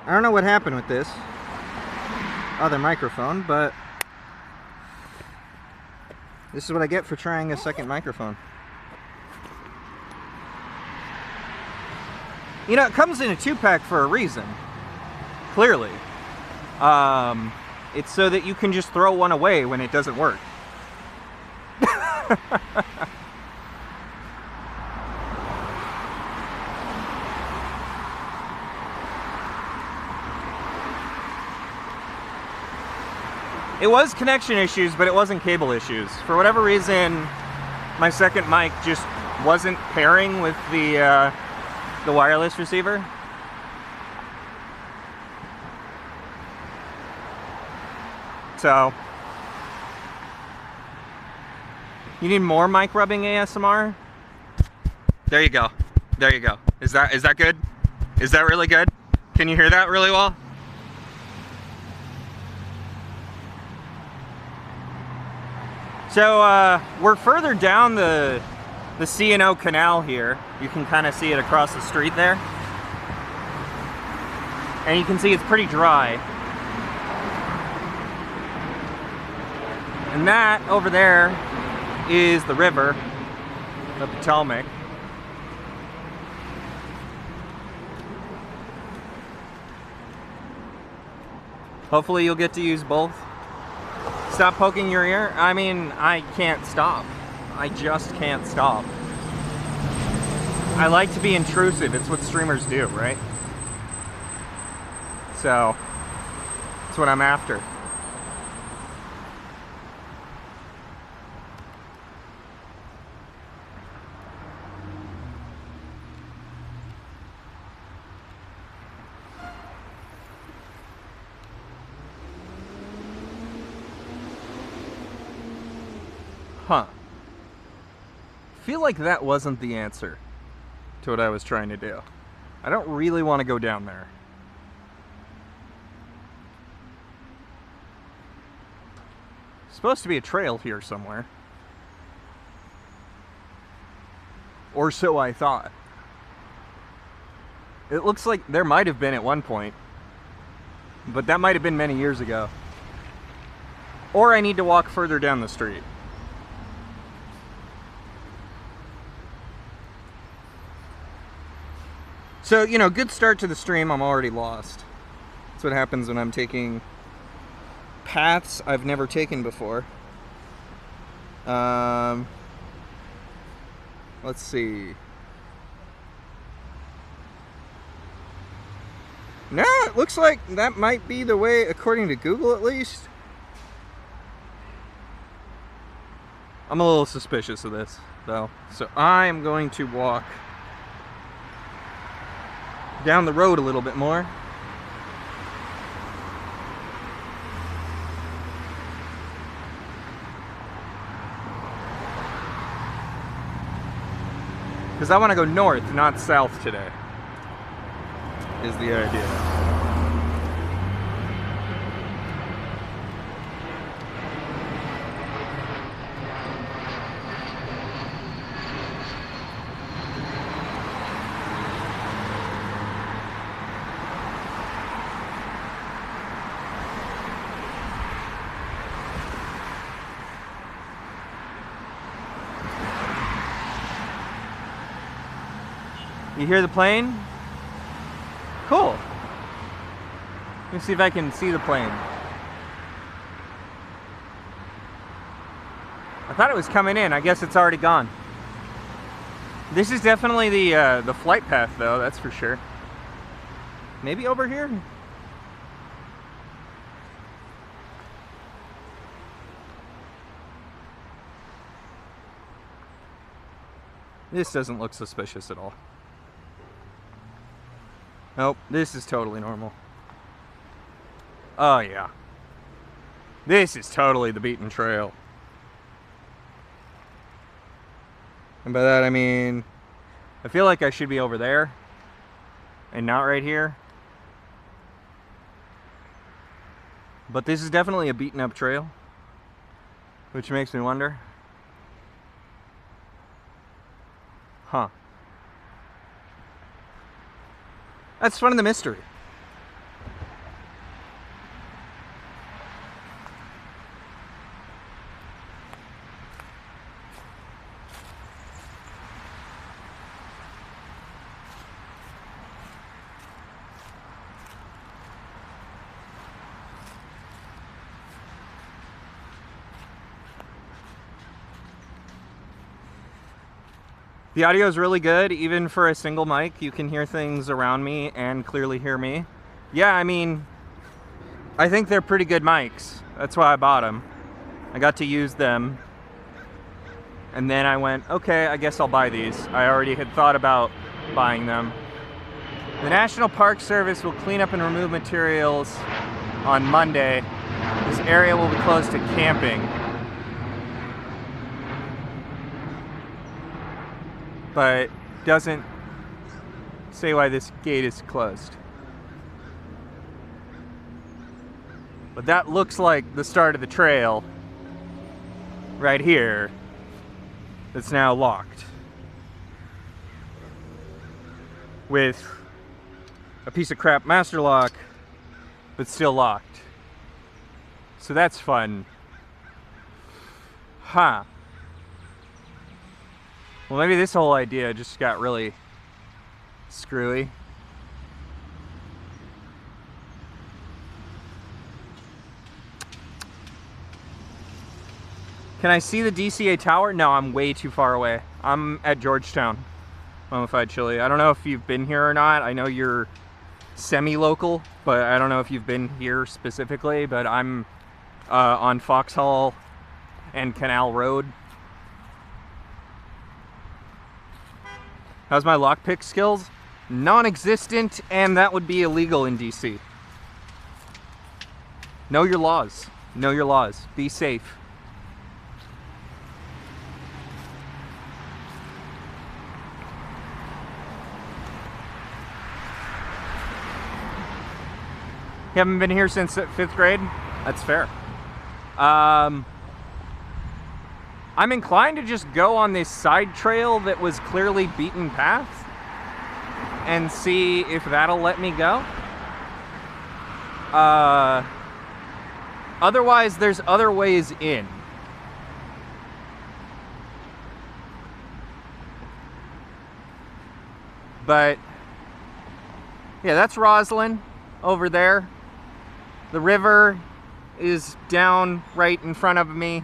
I don't know what happened with this other microphone, but this is what I get for trying a second microphone. You know, it comes in a 2-pack for a reason. Clearly. It's so that you can just throw one away when it doesn't work. It was connection issues, but it wasn't cable issues. For whatever reason, my second mic just wasn't pairing with the wireless receiver. So, you need more mic rubbing ASMR? There you go. There you go. Is that good? Is that really good? Can you hear that really well? So we're further down the C&O Canal here. You can kind of see it across the street there. And you can see it's pretty dry. And that over there is the river, the Potomac. Hopefully you'll get to use both. Stop poking your ear? I mean, I can't stop. I just can't stop. I like to be intrusive. It's what streamers do, right? So, that's what I'm after. Huh. Feel like that wasn't the answer to what I was trying to do. I don't really want to go down there. Supposed to be a trail here somewhere. Or so I thought. It looks like there might have been at one point. But that might have been many years ago. Or I need to walk further down the street. So, you know, good start to the stream. I'm already lost. That's what happens when I'm taking paths I've never taken before. Let's see. No, it looks like that might be the way, according to Google at least. I'm a little suspicious of this, though. So I'm going to walk down the road a little bit more. Because I want to go north, not south today, is the idea. You hear the plane? Cool. Let me see if I can see the plane. I thought it was coming in. I guess it's already gone. This is definitely the flight path, though. That's for sure. Maybe over here? This doesn't look suspicious at all. Nope, this is totally normal. Oh yeah. This is totally the beaten trail. And by that I mean, I feel like I should be over there and not right here. But this is definitely a beaten up trail, which makes me wonder. Huh. That's fun of the mystery. The audio is really good, even for a single mic. You can hear things around me and clearly hear me. Yeah, I mean, I think they're pretty good mics. That's why I bought them. I got to use them. And then I went, okay, I guess I'll buy these. I already had thought about buying them. The National Park Service will clean up and remove materials on Monday. This area will be closed to camping. But doesn't say why this gate is closed. But that looks like the start of the trail right here that's now locked with a piece of crap master lock, but still locked. So that's fun. Huh. Well, maybe this whole idea just got really screwy. Can I see the DCA tower? No, I'm way too far away. I'm at Georgetown, Mummified Chili. I don't know if you've been here or not. I know you're semi-local, but I don't know if you've been here specifically, but I'm on Foxhall and Canal Road. How's my lockpick skills? Non-existent, and that would be illegal in DC. Know your laws. Know your laws. Be safe. You haven't been here since 5th grade? That's fair. I'm inclined to just go on this side trail that was clearly beaten path and see if that'll let me go. Otherwise, there's other ways in. But yeah, that's Roslyn over there. The river is down right in front of me.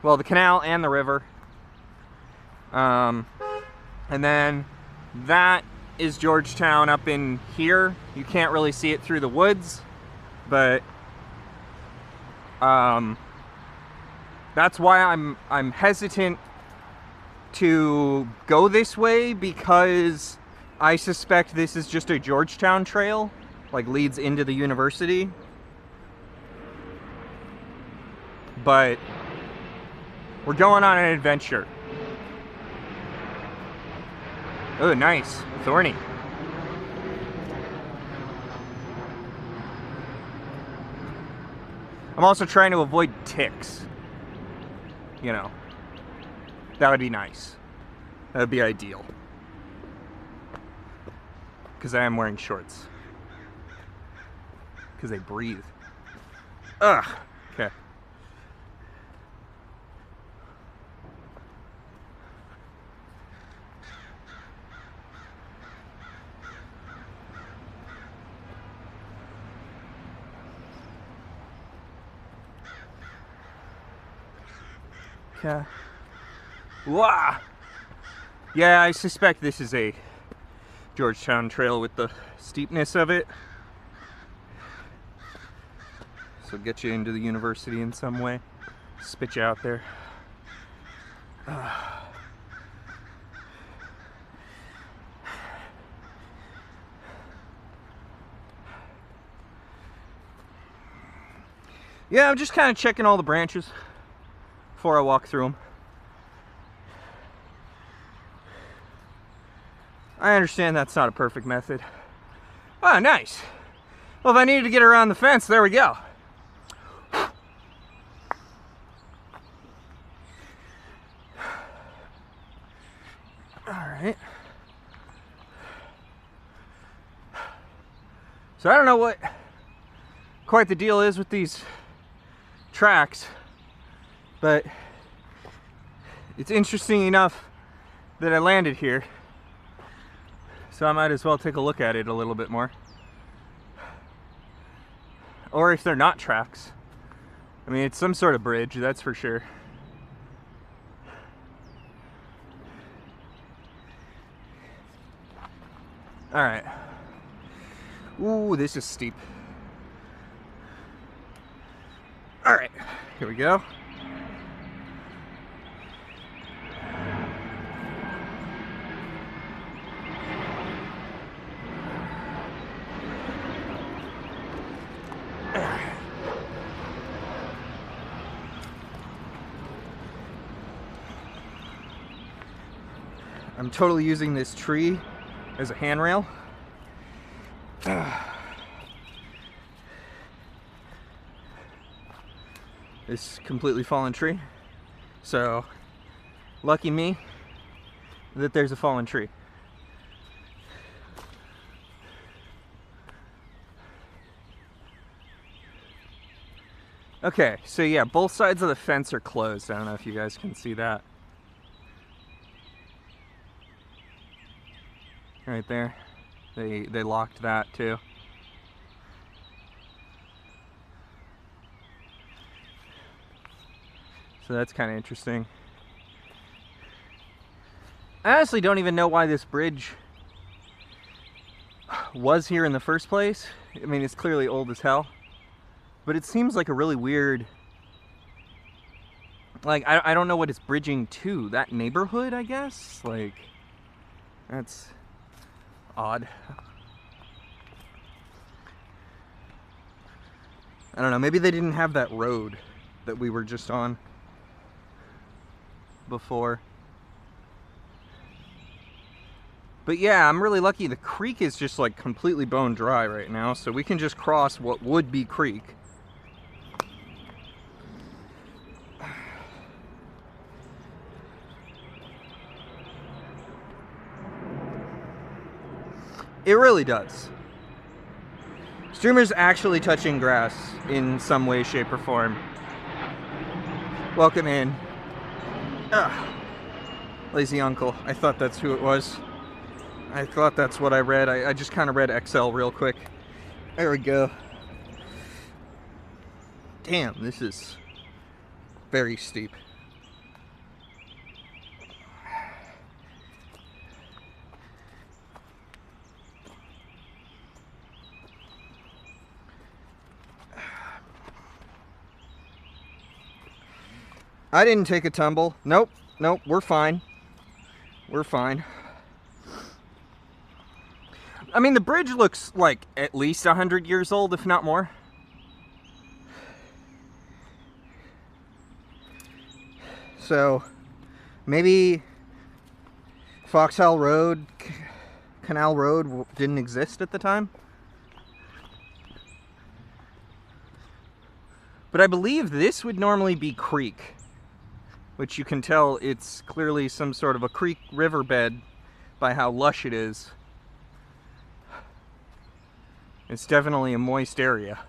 Well, the canal and the river. And then that is Georgetown up in here. You can't really see it through the woods, but that's why I'm hesitant to go this way, because I suspect this is just a Georgetown trail, like leads into the university. But we're going on an adventure. Oh, nice. Thorny. I'm also trying to avoid ticks. You know, that would be nice. That would be ideal. Because I am wearing shorts. Because they breathe. Ugh. Okay. Okay. Wah! Yeah, I suspect this is a Georgetown trail with the steepness of it. So get you into the university in some way. Spit you out there. Yeah, I'm just kind of checking all the branches before I walk through them. I understand that's not a perfect method. Oh, nice. Well, if I needed to get around the fence, there we go. Alright. So I don't know what quite the deal is with these tracks, but it's interesting enough that I landed here. So I might as well take a look at it a little bit more. Or if they're not tracks. I mean, it's some sort of bridge, that's for sure. All right. Ooh, this is steep. All right, here we go. I'm totally using this tree as a handrail. This completely fallen tree. So, lucky me that there's a fallen tree. Okay, so yeah, both sides of the fence are closed. I don't know if you guys can see that. Right there. They locked that too. So that's kind of interesting. I honestly don't even know why this bridge was here in the first place. I mean, it's clearly old as hell. But it seems like a really weird... Like, I don't know what it's bridging to. That neighborhood, I guess? Like, that's odd. I don't know, maybe they didn't have that road that we were just on before. But yeah, I'm really lucky. The creek is just like completely bone dry right now, so we can just cross what would be creek. It really does. Streamer's actually touching grass in some way, shape, or form. Welcome in. Ugh. Lazy Uncle. I thought that's who it was. I thought that's what I read. I just kind of read XL real quick. There we go. Damn, this is very steep. I didn't take a tumble. Nope, nope, we're fine. We're fine. I mean, the bridge looks like at least 100 years old, if not more. So, maybe Foxhall Road, Canal Road didn't exist at the time. But I believe this would normally be creek, which you can tell it's clearly some sort of a creek riverbed by how lush it is. It's definitely a moist area.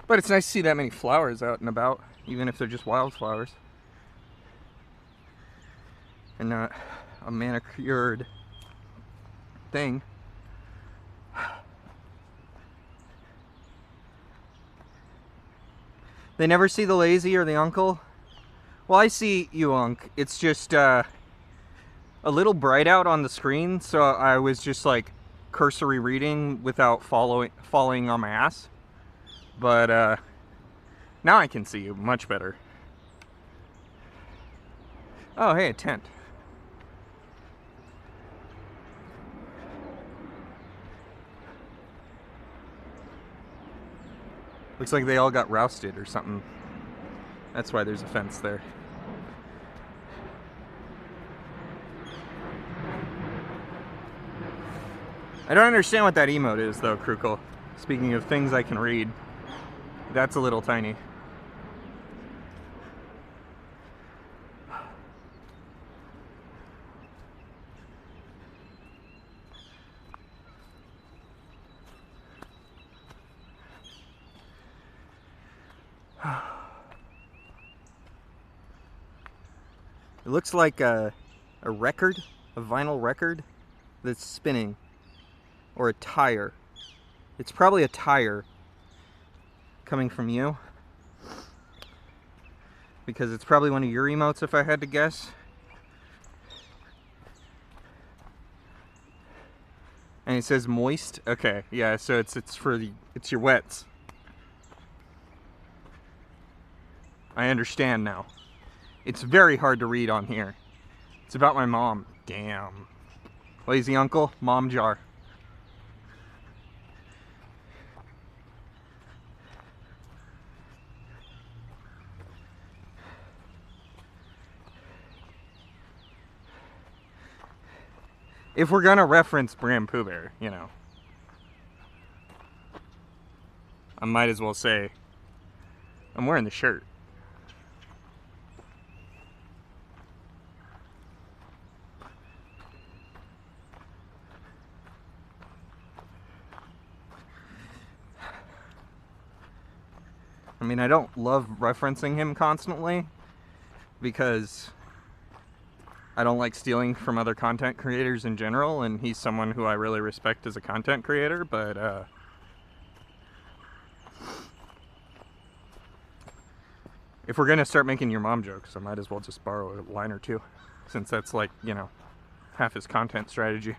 But it's nice to see that many flowers out and about, even if they're just wildflowers. And not a manicured thing. They never see the lazy or the uncle? Well, I see you, Unc. It's just a little bright out on the screen, so I was just like cursory reading without falling on my ass. But now I can see you much better. Oh, hey, a tent. Looks like they all got rousted or something. That's why there's a fence there. I don't understand what that emote is, though, Krukle. Speaking of things I can read, that's a little tiny. It looks like a record, a vinyl record that's spinning, or a tire. It's probably a tire coming from you. because it's probably one of your emotes if I had to guess. And it says moist. Okay, yeah, so it's your wets. I understand now. It's very hard to read on here. It's about my mom. Damn. Lazy uncle, mom jar. If we're gonna reference Bram Pooh Bear, you know, I might as well say I'm wearing the shirt. I mean, I don't love referencing him constantly because I don't like stealing from other content creators in general, and he's someone who I really respect as a content creator, but if we're gonna start making your mom jokes, I might as well just borrow a line or two, since that's like, you know, half his content strategy.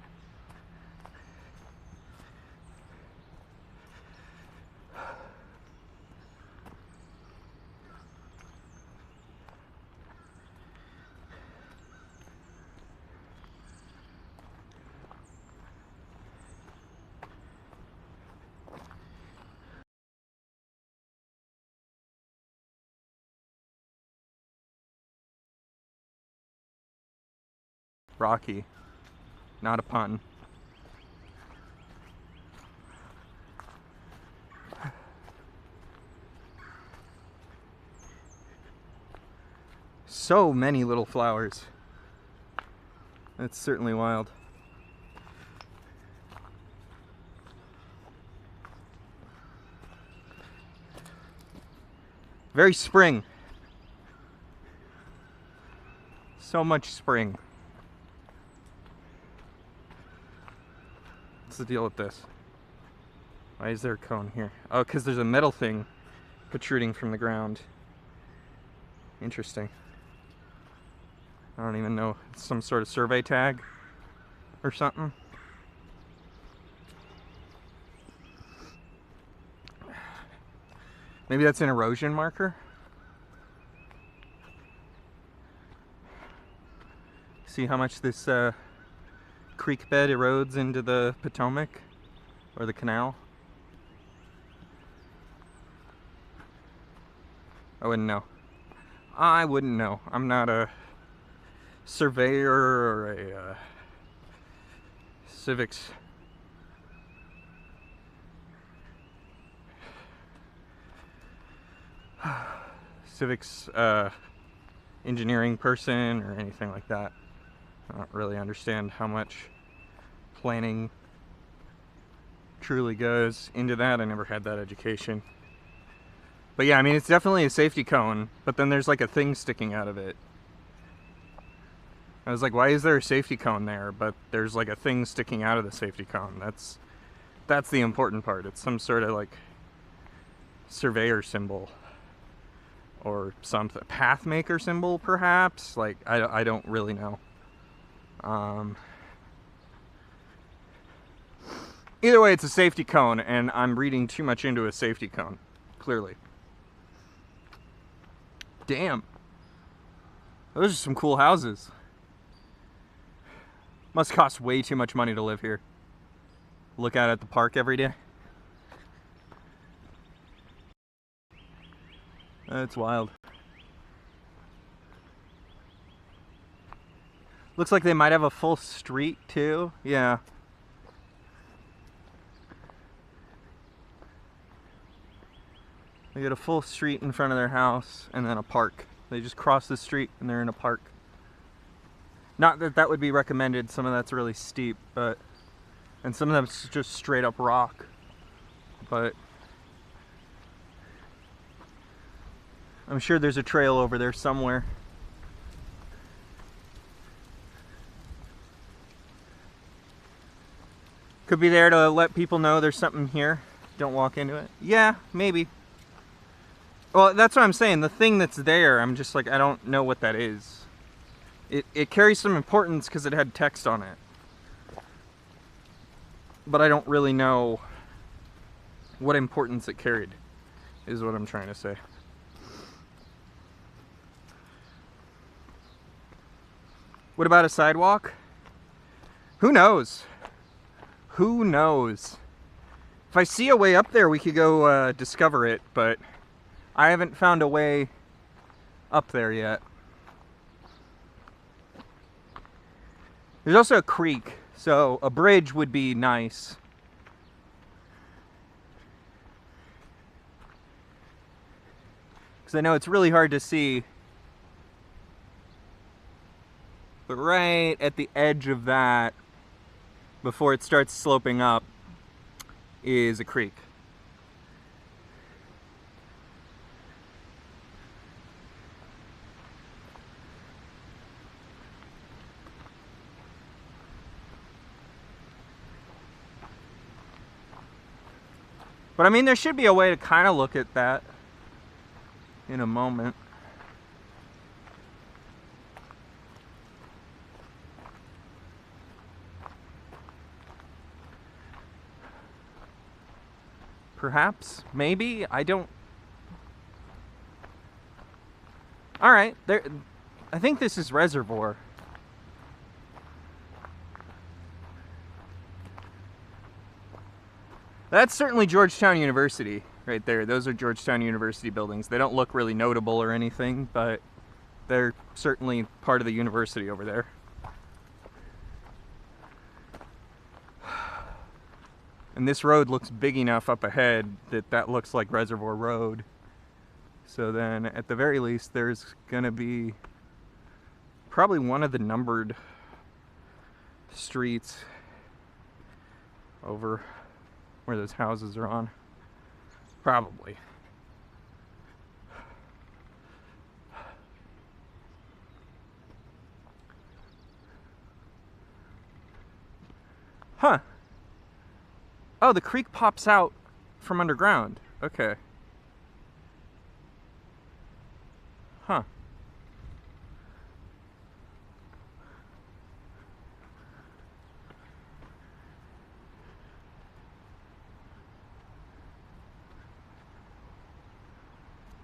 Rocky, not a pun. So many little flowers. That's certainly wild. Very spring. So much spring. What's the deal with this? Why is there a cone here? Oh, because there's a metal thing protruding from the ground. Interesting. I don't even know. It's some sort of survey tag or something. Maybe that's an erosion marker? See how much this creek bed erodes into the Potomac or the canal? I wouldn't know. I wouldn't know. I'm not a surveyor or a civics engineering person or anything like that. I don't really understand how much planning truly goes into that. I never had that education. But yeah, I mean, it's definitely a safety cone, but then there's like a thing sticking out of it. I was like, why is there a safety cone there? But there's like a thing sticking out of the safety cone. That's the important part. It's some sort of like surveyor symbol or something, path maker symbol perhaps. Like I don't really know. Either way, it's a safety cone, and I'm reading too much into a safety cone, clearly. Damn. Those are some cool houses. Must cost way too much money to live here. Look out at the park every day. That's wild. Looks like they might have a full street too. Yeah. They get a full street in front of their house and then a park. They just cross the street and they're in a park. Not that that would be recommended. Some of that's really steep, but and some of that's just straight up rock. But I'm sure there's a trail over there somewhere. Could be there to let people know there's something here. Don't walk into it. Yeah, maybe. Well, that's what I'm saying. The thing that's there, I'm just like, I don't know what that is. It carries some importance because it had text on it. But I don't really know what importance it carried, is what I'm trying to say. What about a sidewalk? Who knows? Who knows? If I see a way up there, we could go discover it, but I haven't found a way up there yet. There's also a creek, so a bridge would be nice. Because I know it's really hard to see. But right at the edge of that, before it starts sloping up, is a creek. But I mean, there should be a way to kind of look at that in a moment. Perhaps, maybe, I don't. All right, there. I think this is Reservoir. That's certainly Georgetown University right there. Those are Georgetown University buildings. They don't look really notable or anything, but they're certainly part of the university over there. And this road looks big enough up ahead that that looks like Reservoir Road. So then at the very least there's gonna be probably one of the numbered streets over where those houses are on. Probably. Huh. Oh, the creek pops out from underground. Okay. Huh.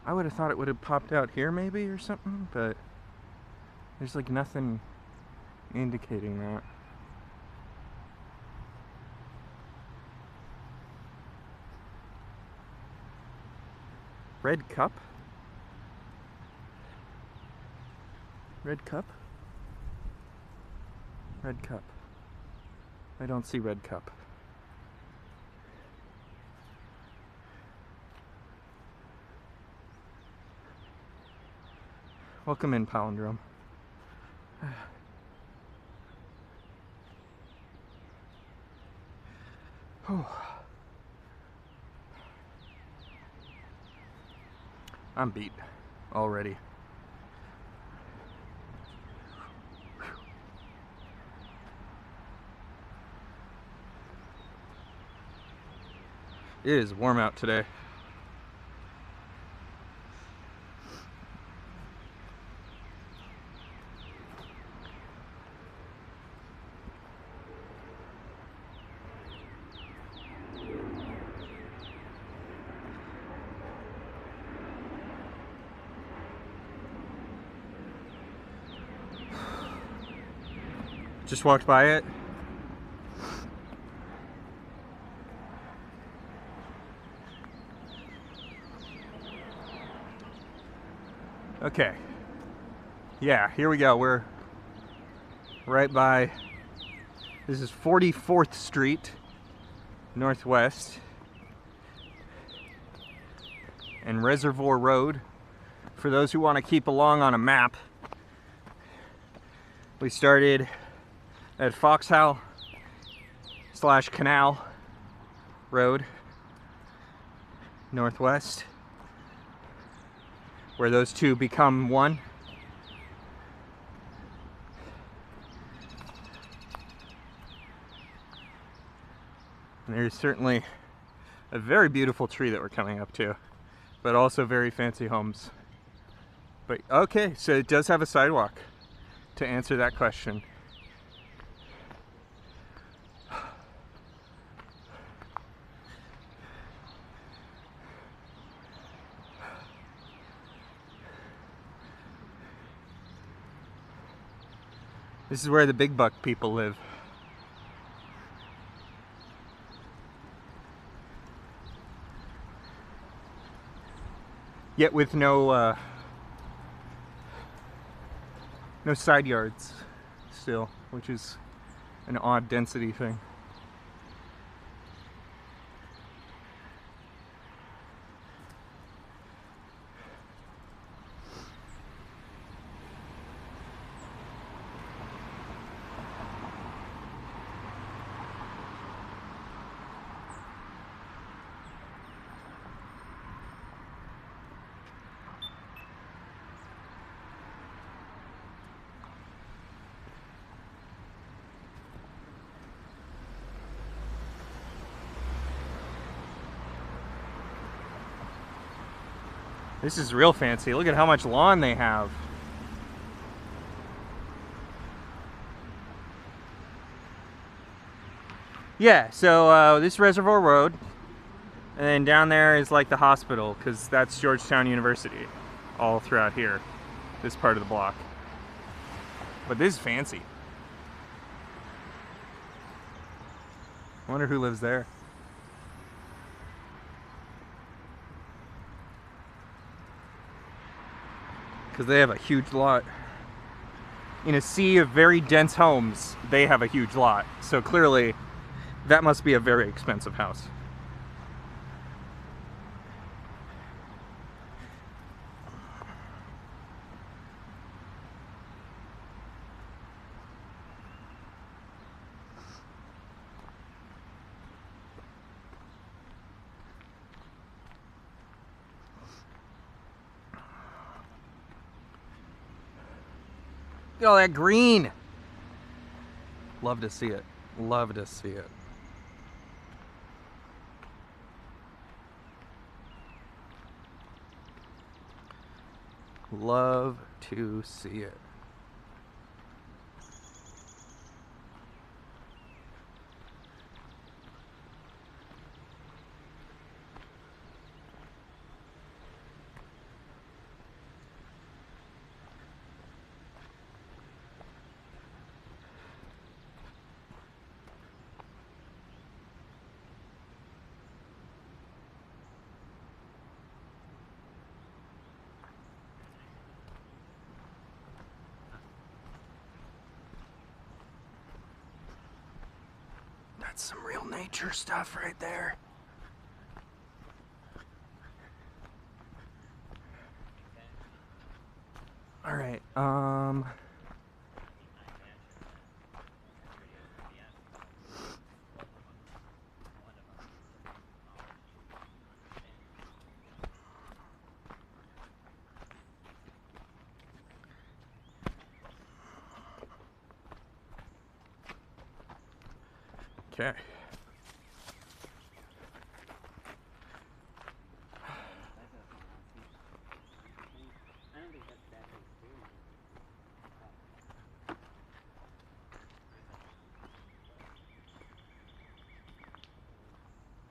I would have thought it would have popped out here maybe or something, but there's like nothing indicating that. Red cup? Red cup? Red cup. I don't see red cup. Welcome in, Palindrome. I'm beat already. It is warm out today. Just walked by it. Okay. Yeah, here we go. We're right by, this is 44th Street Northwest and Reservoir Road. For those who want to keep along on a map, we started at Foxhall / Canal Road, Northwest, where those two become one. And there's certainly a very beautiful tree that we're coming up to. but also very fancy homes. But okay, so it does have a sidewalk to answer that question. This is where the big buck people live. Yet with no side yards still, which is an odd density thing. This is real fancy. Look at how much lawn they have. Yeah, so this is Reservoir Road, and then down there is like the hospital, because that's Georgetown University, all throughout here, this part of the block. But this is fancy. I wonder who lives there. Because they have a huge lot. In a sea of very dense homes, they have a huge lot. So clearly, that must be a very expensive house. Look at all that green. Love to see it. Love to see it. Love to see it. That's some real nature stuff right there. All right, okay.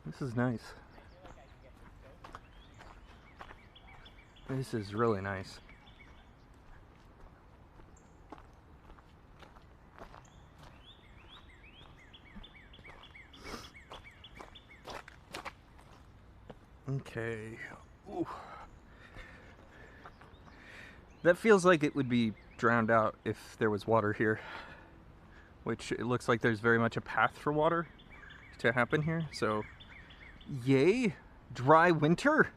This is nice. This is really nice. Okay. Ooh. That feels like it would be drowned out if there was water here. Which it looks like there's very much a path for water to happen here, so yay, dry winter.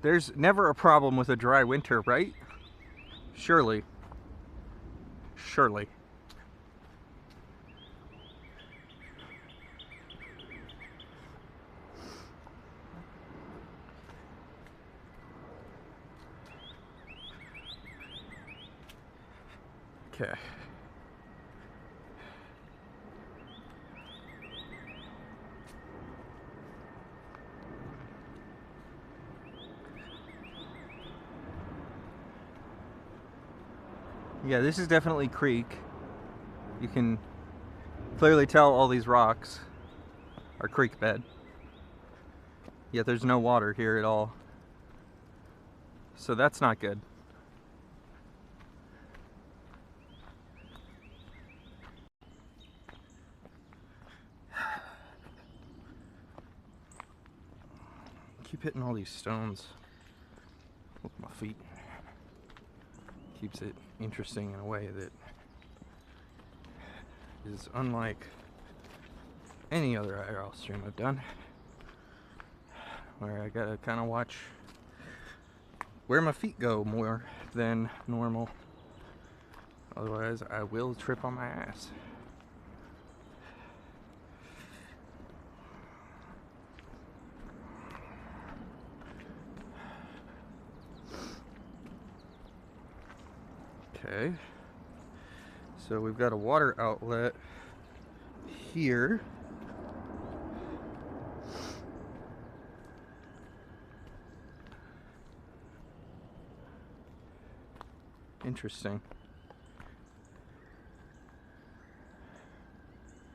There's never a problem with a dry winter, right? Surely. Surely. Okay. Yeah, this is definitely creek. You can clearly tell all these rocks are creek bed. Yet there's no water here at all. So that's not good. Keep hitting all these stones with my feet. Keeps it interesting in a way that is unlike any other IRL stream I've done, where I gotta kind of watch where my feet go more than normal. Otherwise, I will trip on my ass. Okay, so we've got a water outlet here. Interesting.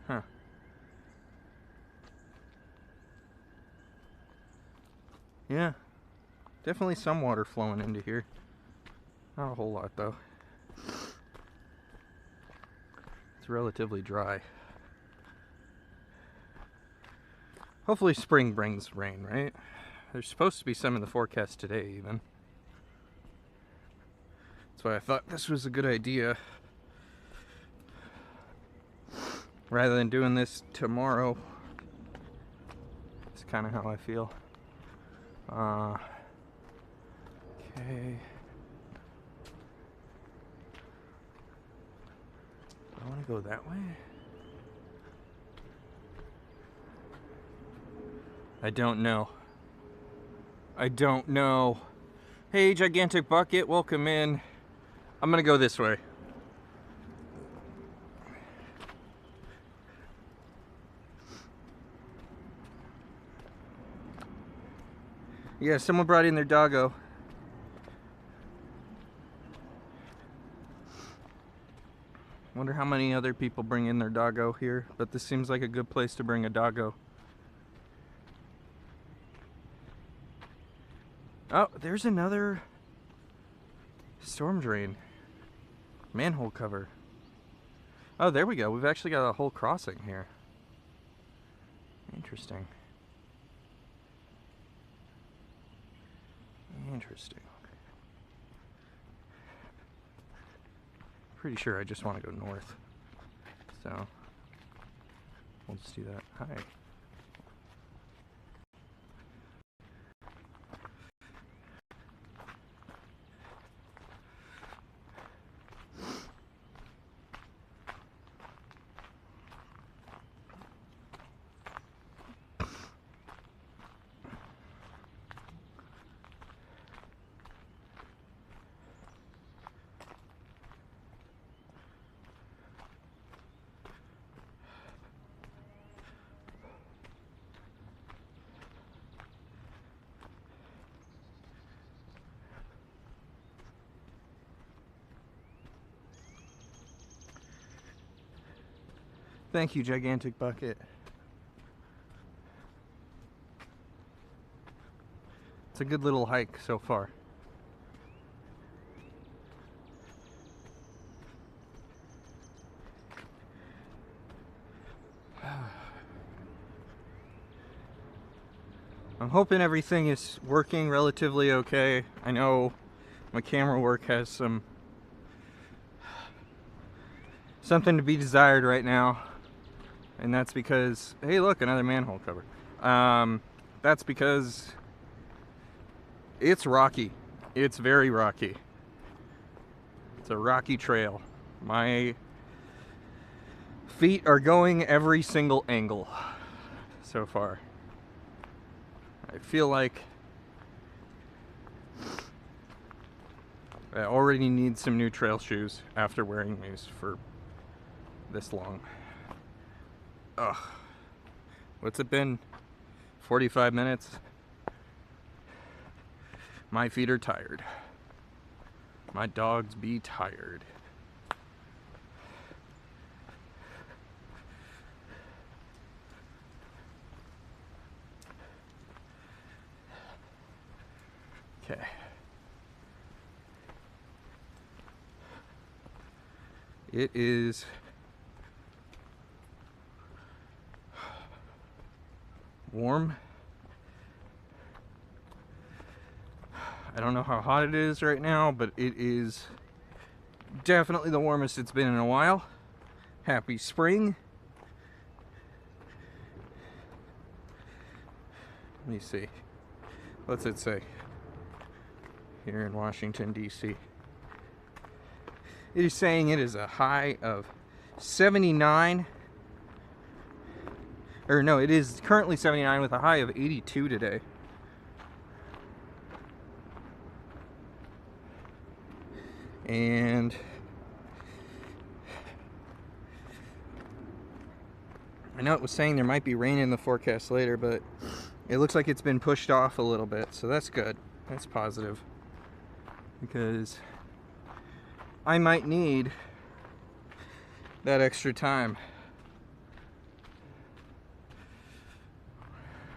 Huh. Yeah, definitely some water flowing into here. Not a whole lot though. It's relatively dry. Hopefully spring brings rain, right? There's supposed to be some in the forecast today even. That's why I thought this was a good idea. Rather than doing this tomorrow. It's kind of how I feel. Okay. I want to go that way. I don't know. I don't know. Hey, Gigantic Bucket, welcome in. I'm gonna go this way. Yeah, someone brought in their doggo. Wonder how many other people bring in their doggo here, but this seems like a good place to bring a doggo. Oh, there's another storm drain. Manhole cover. Oh, there we go. We've actually got a whole crossing here. Interesting. Interesting. Pretty sure I just want to go north. So, we'll just do that. Hi. Thank you, Gigantic Bucket. It's a good little hike so far. I'm hoping everything is working relatively okay. I know my camera work has something to be desired right now. And that's because, hey look, another manhole cover. That's because it's rocky. It's very rocky. It's a rocky trail. My feet are going every single angle so far. I feel like I already need some new trail shoes after wearing these for this long. Ugh. What's it been? 45 minutes? My feet are tired. My dogs be tired. Okay. It is warm. I don't know how hot it is right now, but it is definitely the warmest it's been in a while. Happy spring. Let me see. What's it say? Here in Washington, D.C. It is saying it is a high of 79. Or no, it is currently 79 with a high of 82 today. And I know it was saying there might be rain in the forecast later, but it looks like it's been pushed off a little bit, so that's good. That's positive. Because I might need that extra time.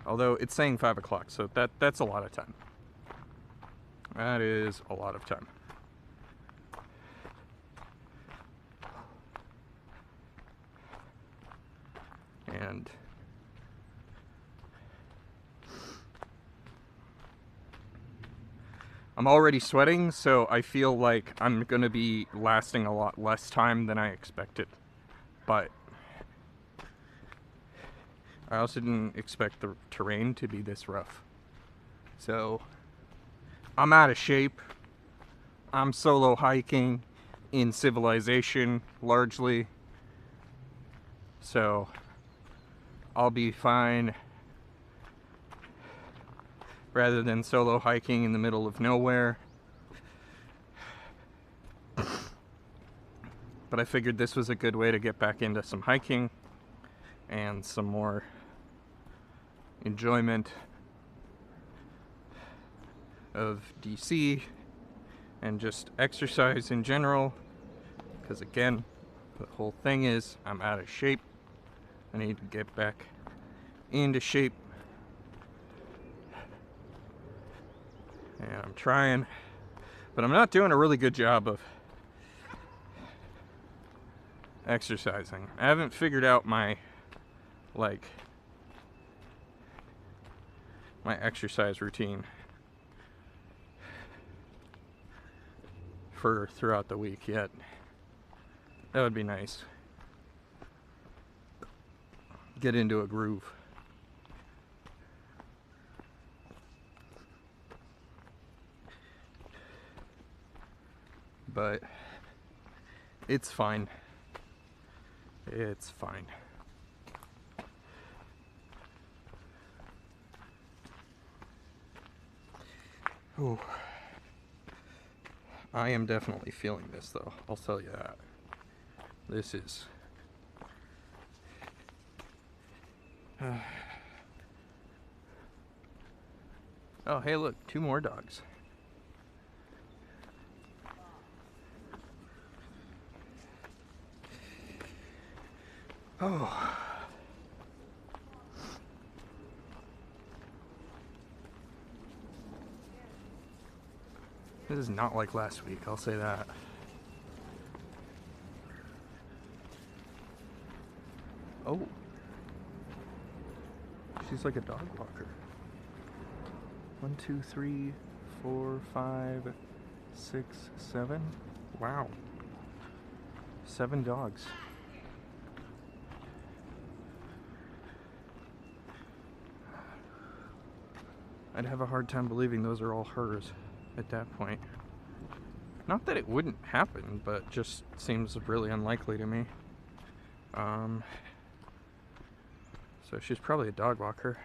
Although it's saying 5 o'clock, so that's a lot of time. That is a lot of time. And I'm already sweating, so I feel like I'm gonna be lasting a lot less time than I expected. But I also didn't expect the terrain to be this rough. So I'm out of shape. I'm solo hiking in civilization largely. So I'll be fine rather than solo hiking in the middle of nowhere. But I figured this was a good way to get back into some hiking and some more enjoyment of DC and just exercise in general, because again, the whole thing is I'm out of shape. I need to get back into shape, and I'm trying, but I'm not doing a really good job of exercising. I haven't figured out my exercise routine for throughout the week yet. That would be nice. Get into a groove. But it's fine. It's fine. Ooh. I am definitely feeling this though, I'll tell you that. This is oh, hey look, 2 more dogs. Oh. This is not like last week, I'll say that. Oh. She's like a dog walker. 1, 2, 3, 4, 5, 6, 7. Wow. 7 dogs. I'd have a hard time believing those are all hers at that point. Not that it wouldn't happen, but just seems really unlikely to me. So she's probably a dog walker.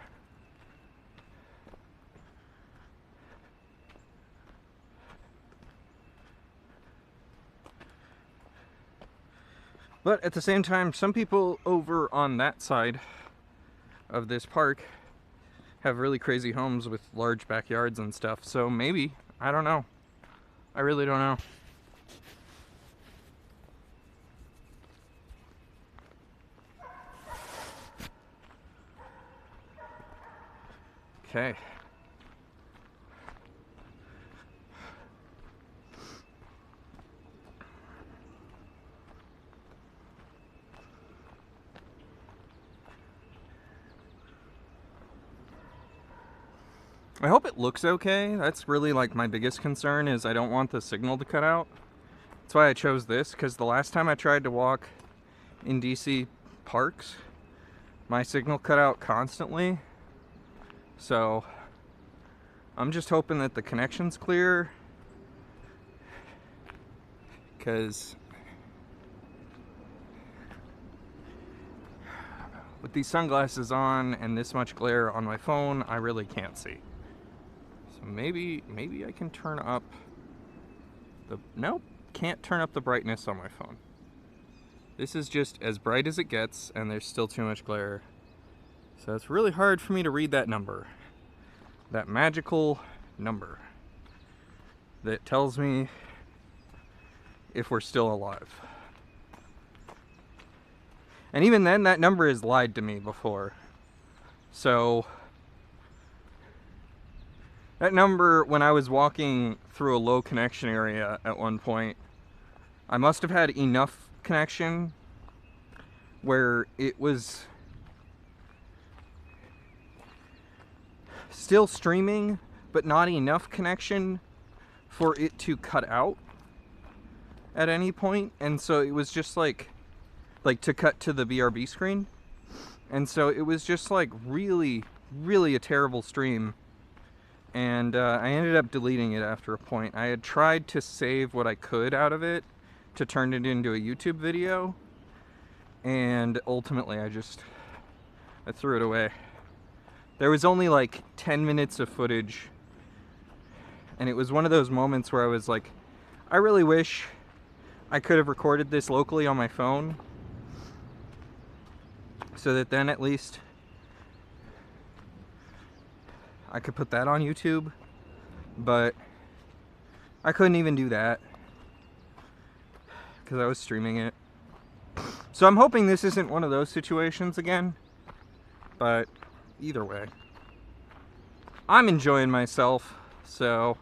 But at the same time, some people over on that side of this park have really crazy homes with large backyards and stuff. So maybe, I don't know. I really don't know. Okay. I hope it looks okay. That's really like my biggest concern, is I don't want the signal to cut out. That's why I chose this, because the last time I tried to walk in DC parks, my signal cut out constantly. So I'm just hoping that the connection's clear, because with these sunglasses on and this much glare on my phone, I really can't see. So maybe I can turn up the... Nope, can't turn up the brightness on my phone. This is just as bright as it gets, and there's still too much glare. So it's really hard for me to read that number. That magical number that tells me if we're still alive. And even then, that number has lied to me before. So that number, when I was walking through a low connection area at one point, I must have had enough connection where it was still streaming, but not enough connection for it to cut out at any point. And so it was just like to cut to the BRB screen. And so it was just like really a terrible stream. And I ended up deleting it after a point. I had tried to save what I could out of it to turn it into a YouTube video, and ultimately I threw it away. There was only like 10 minutes of footage, and it was one of those moments where I was like, I really wish I could have recorded this locally on my phone, so that then at least I could put that on YouTube. But I couldn't even do that because I was streaming it. So I'm hoping this isn't one of those situations again, but either way, I'm enjoying myself. So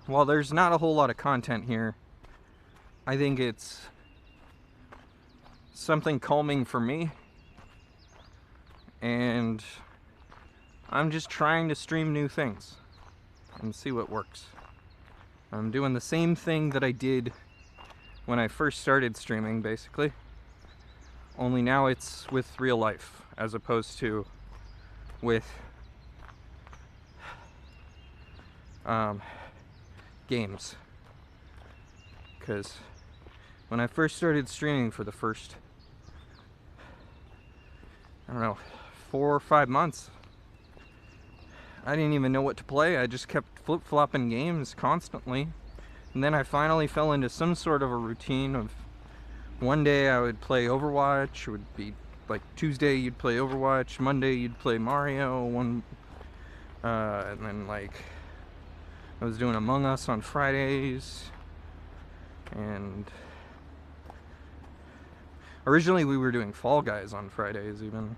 while there's not a whole lot of content here, I think it's something calming for me, and I'm just trying to stream new things and see what works. I'm doing the same thing that I did when I first started streaming, basically, only now it's with real life as opposed to with games. Because when I first started streaming for the first, I don't know, 4 or 5 months, I didn't even know what to play. I just kept flip-flopping games constantly. And then I finally fell into some sort of a routine of one day I would play Overwatch. It would be like Tuesday you'd play Overwatch, Monday you'd play Mario, and then like I was doing Among Us on Fridays. And originally we were doing Fall Guys on Fridays even.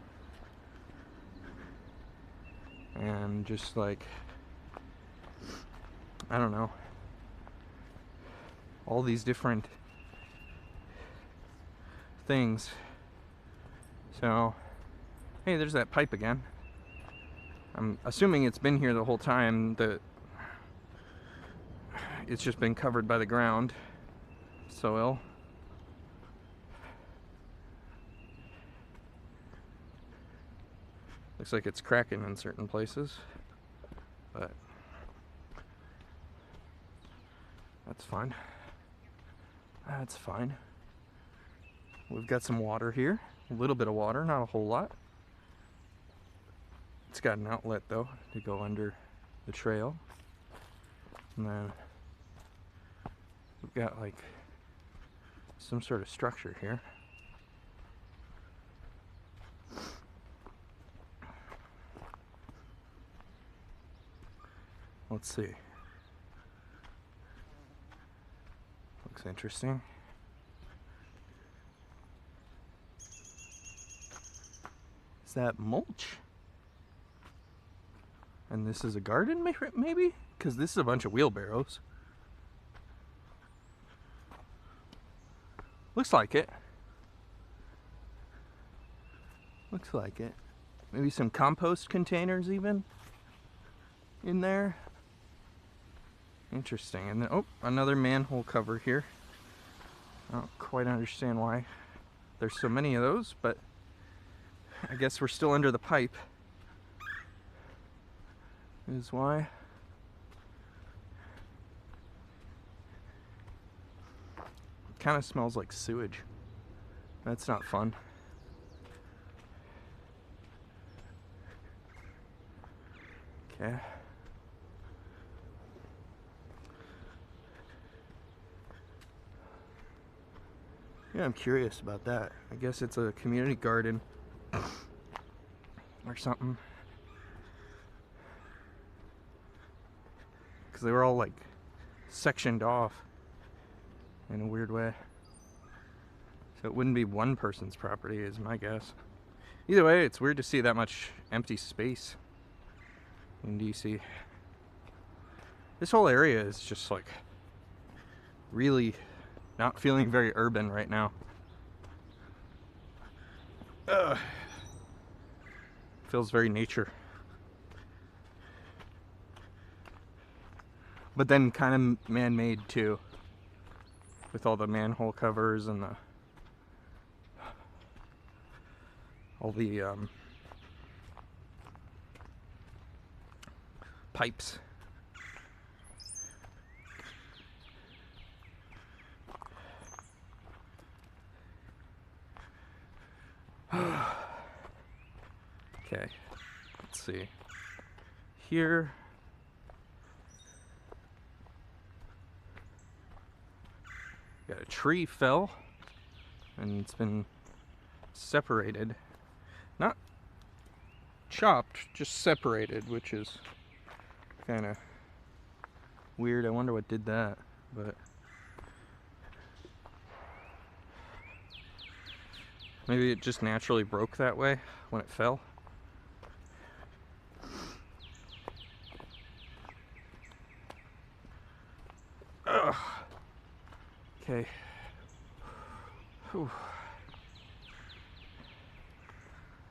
And just like, I don't know, all these different things. So, hey, there's that pipe again. I'm assuming it's been here the whole time, that it's just been covered by the ground, soil. Looks like it's cracking in certain places, but that's fine. That's fine. We've got some water here, a little bit of water, not a whole lot. It's got an outlet though to go under the trail. And then we've got like some sort of structure here. Let's see. Looks interesting. Is that mulch? And this is a garden, maybe? Because this is a bunch of wheelbarrows. Looks like it. Looks like it. Maybe some compost containers even? in there. Interesting. And then, oh, another manhole cover here. I don't quite understand why there's so many of those, but I guess we're still under the pipe is why. It kind of smells like sewage. That's not fun. Okay. Yeah, I'm curious about that. I guess it's a community garden or something. Because they were all like sectioned off in a weird way. So it wouldn't be one person's property is my guess. Either way, it's weird to see that much empty space in DC. This whole area is just like really not feeling very urban right now. Feels very nature. But then kind of man-made too. With all the manhole covers and all the pipes. Okay, let's see. Here. Got a tree fell and it's been separated. Not chopped, just separated, which is kind of weird. I wonder what did that, but maybe it just naturally broke that way when it fell. Ugh. Okay. Whew.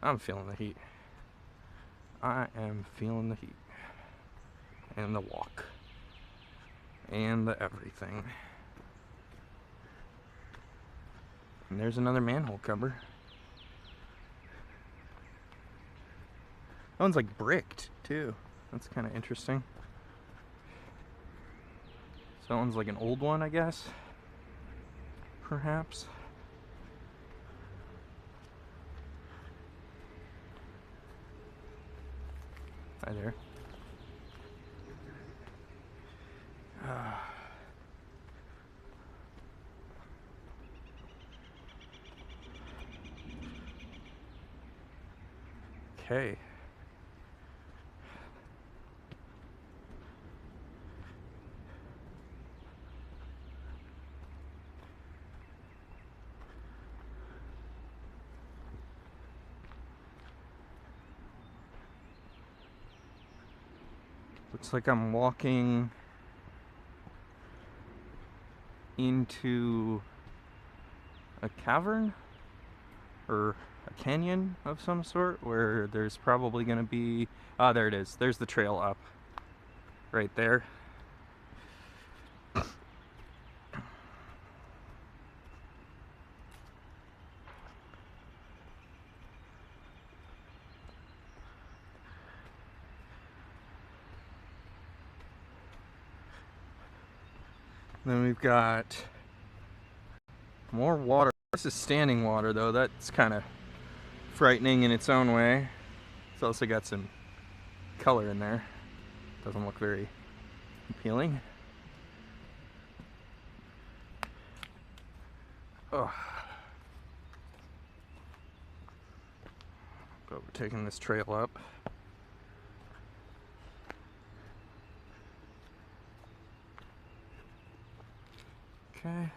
I'm feeling the heat. I am feeling the heat. And the walk. And the everything. And there's another manhole cover. That one's like bricked too. That's kind of interesting. So that one's like an old one, I guess. Perhaps. Hi there. Okay. Looks like I'm walking into a cavern or a canyon of some sort where there's probably going to be, there it is, there's the trail up right there. Then we've got more water. This is standing water though. That's kind of frightening in its own way. It's also got some color in there. Doesn't look very appealing. Oh. But we're taking this trail up. Okay.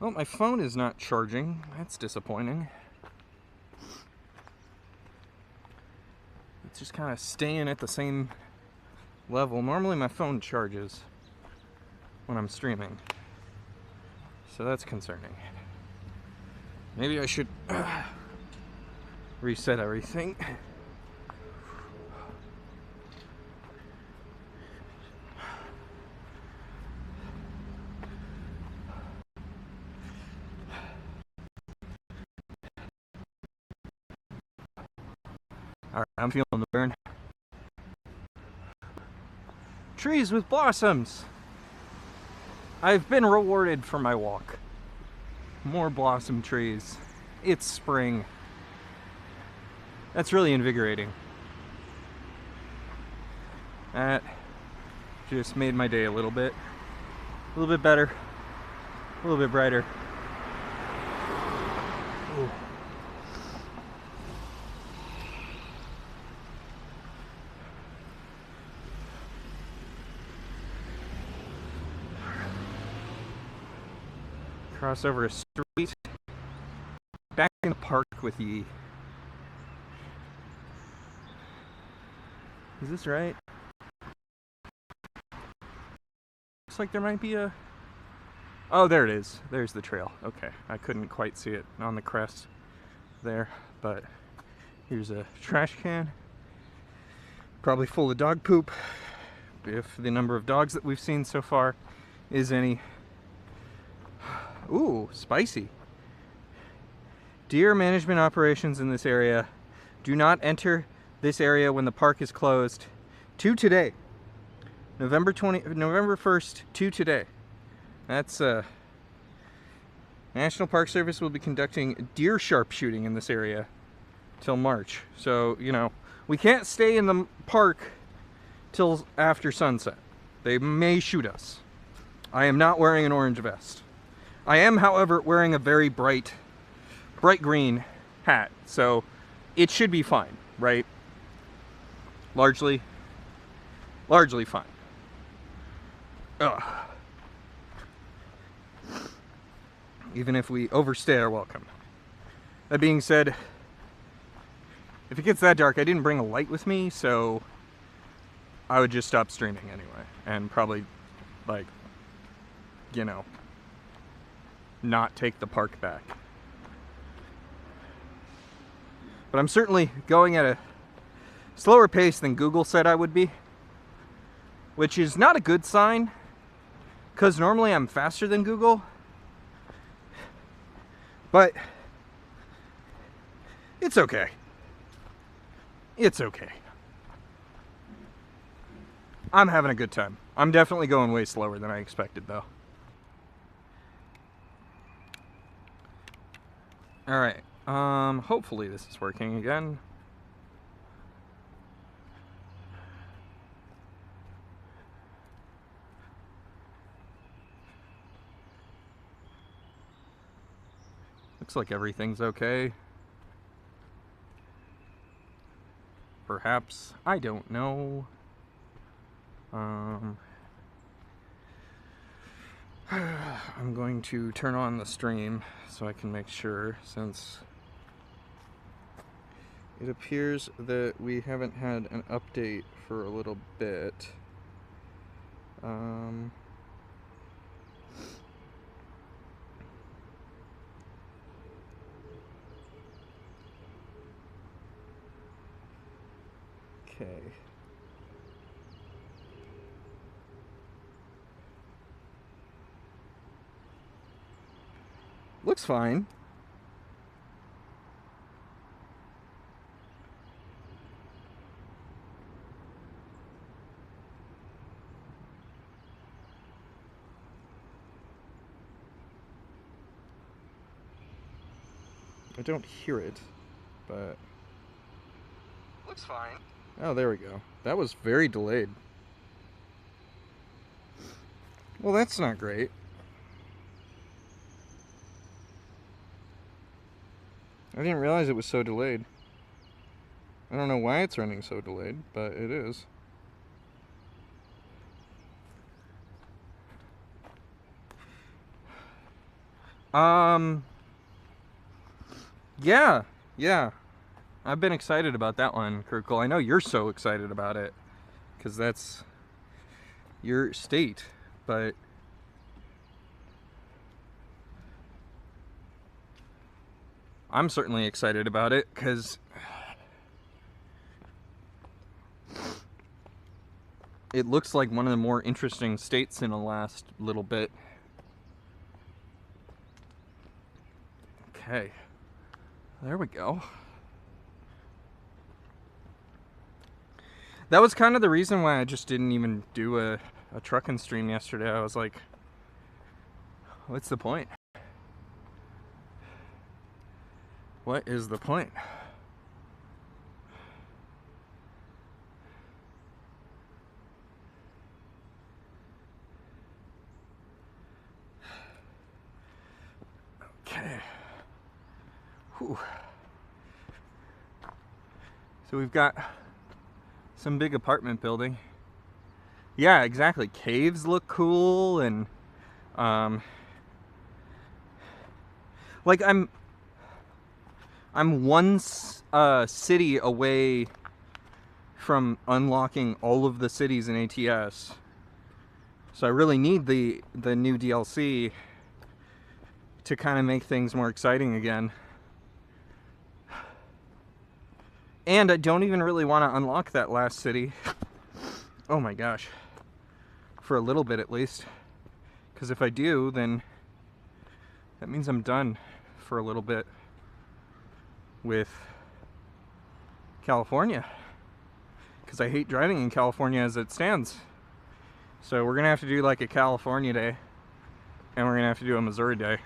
Well, my phone is not charging. That's disappointing. It's just kind of staying at the same level. Normally my phone charges when I'm streaming. So that's concerning. Maybe I should reset everything. Alright, I'm feeling the burn. Trees with blossoms! I've been rewarded for my walk. More blossom trees. It's spring. That's really invigorating. That just made my day a little bit better, a little bit brighter. Ooh. Cross over a street, back in the park with ye. Is this right? Looks like there might be a... Oh, there it is. There's the trail. Okay, I couldn't quite see it on the crest there, but here's a trash can. Probably full of dog poop, if the number of dogs that we've seen so far is any. Ooh, spicy. Deer management operations in this area. Do not enter this area when the park is closed. To today. November 1st to today. That's National Park Service will be conducting deer sharpshooting in this area till March. So, you know, we can't stay in the park till after sunset. They may shoot us. I am not wearing an orange vest. I am, however, wearing a very bright green hat, so it should be fine, right? Largely fine. Ugh. Even if we overstay our welcome. That being said, if it gets that dark, I didn't bring a light with me, so I would just stop streaming anyway, and probably, like, you know, not take the park back. But I'm certainly going at a slower pace than Google said I would be, which is not a good sign, because normally I'm faster than Google. But it's okay. It's okay. I'm having a good time. I'm definitely going way slower than I expected, though. Alright, hopefully this is working again. Looks like everything's okay. Perhaps. I don't know. I'm going to turn on the stream so I can make sure, since it appears that we haven't had an update for a little bit. Okay. Looks fine. I don't hear it, but looks fine. Oh, there we go. That was very delayed. Well, that's not great. I didn't realize it was so delayed. I don't know why it's running so delayed, but it is. Yeah. I've been excited about that one, Kirkle. I know you're so excited about it, because that's your state, but I'm certainly excited about it, because it looks like one of the more interesting states in the last little bit. Okay, there we go. That was kind of the reason why I just didn't even do a trucking stream yesterday. I was like, what's the point? What is the point? Okay. Whew. So we've got some big apartment building. Yeah, exactly. Caves look cool, and like I'm one city away from unlocking all of the cities in ATS. So I really need the new DLC to kind of make things more exciting again. And I don't even really want to unlock that last city. Oh my gosh. For a little bit at least. Because if I do, then that means I'm done for a little bit with California. Because I hate driving in California as it stands. So we're going to have to do like a California day. And we're going to have to do a Missouri day.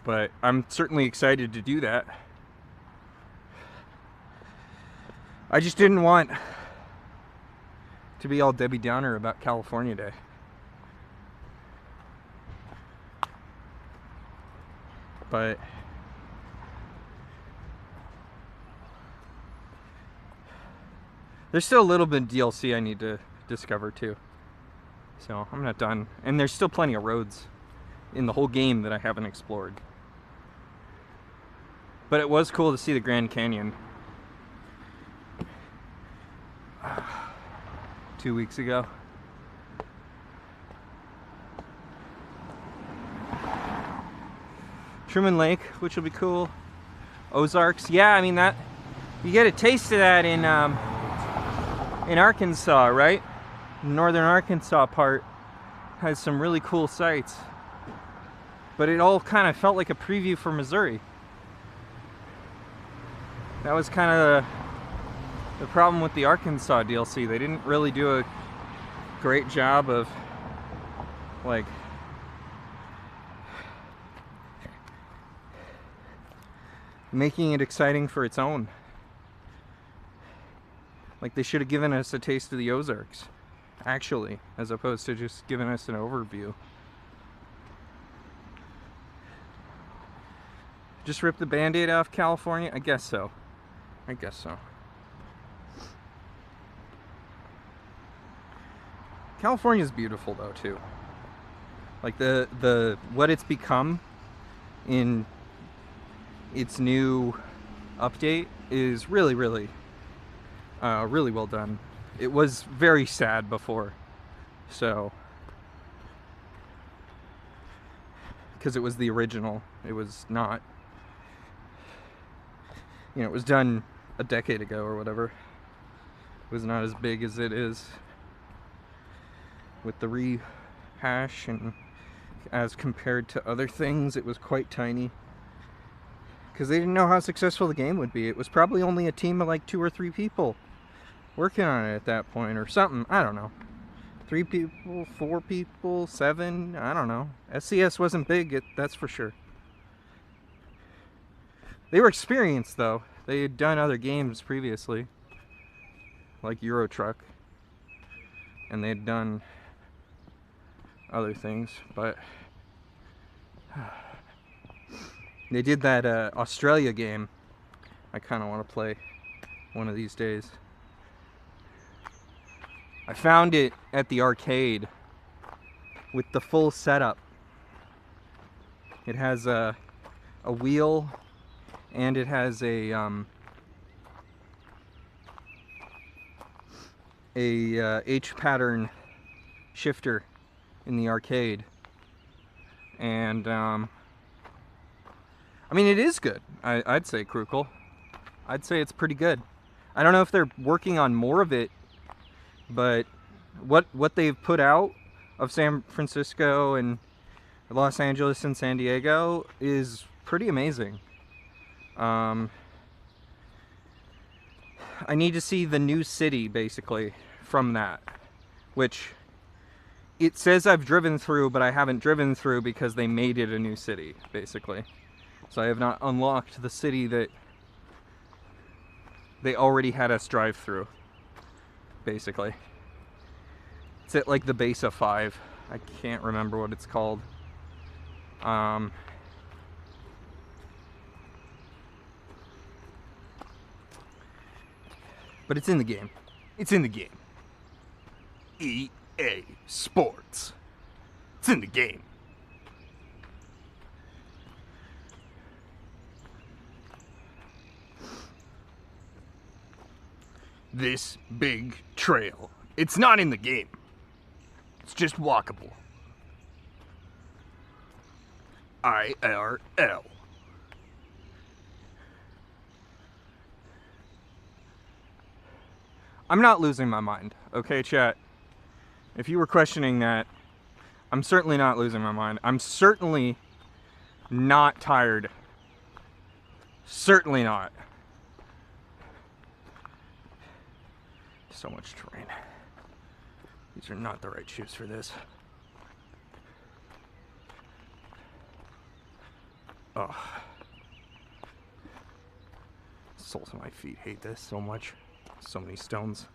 But I'm certainly excited to do that. I just didn't want to be all Debbie Downer about California Day. But there's still a little bit of DLC I need to discover too. So I'm not done. And there's still plenty of roads in the whole game that I haven't explored. But it was cool to see the Grand Canyon 2 weeks ago. Truman Lake, which will be cool. Ozarks, yeah, I mean that you get a taste of that in Arkansas, right? The northern Arkansas part has some really cool sights. But it all kind of felt like a preview for Missouri. That was kind of the problem with the Arkansas DLC. They didn't really do a great job of like making it exciting for its own. Like they should have given us a taste of the Ozarks, actually, as opposed to just giving us an overview. Just rip the Band-Aid off California? I guess so. I guess so. California's beautiful though too. Like the what it's become in its new update is really really well done. It was very sad before, so because it was the original, it was not, you know, it was done a decade ago or whatever. It was not as big as it is with the rehash, and as compared to other things, it was quite tiny. Because they didn't know how successful the game would be. It was probably only a team of like 2 or 3 people working on it at that point, or something. I don't know. 3 people, 4 people, 7, I don't know. SCS wasn't big, that's for sure. They were experienced though. They had done other games previously, like Euro Truck, and they had done other things, but they did that Australia game. I kind of want to play one of these days. I found it at the arcade with the full setup. It has a wheel, and it has a H pattern shifter in the arcade, and I mean, it is good. I'd say Krukle. I'd say it's pretty good. I don't know if they're working on more of it, but what they've put out of San Francisco and Los Angeles and San Diego is pretty amazing. I need to see the new city, basically, from that, which it says I've driven through, but I haven't driven through because they made it a new city, basically. So I have not unlocked the city that they already had us drive through, basically. It's at like the base of 5. I can't remember what it's called. But it's in the game. It's in the game. EA Sports. It's in the game. This big trail. It's not in the game. It's just walkable. IRL. I'm not losing my mind, okay, chat? If you were questioning that, I'm certainly not losing my mind. I'm certainly not tired. Certainly not. So much terrain. These are not the right shoes for this. Oh. Soles of my feet hate this so much. So many stones.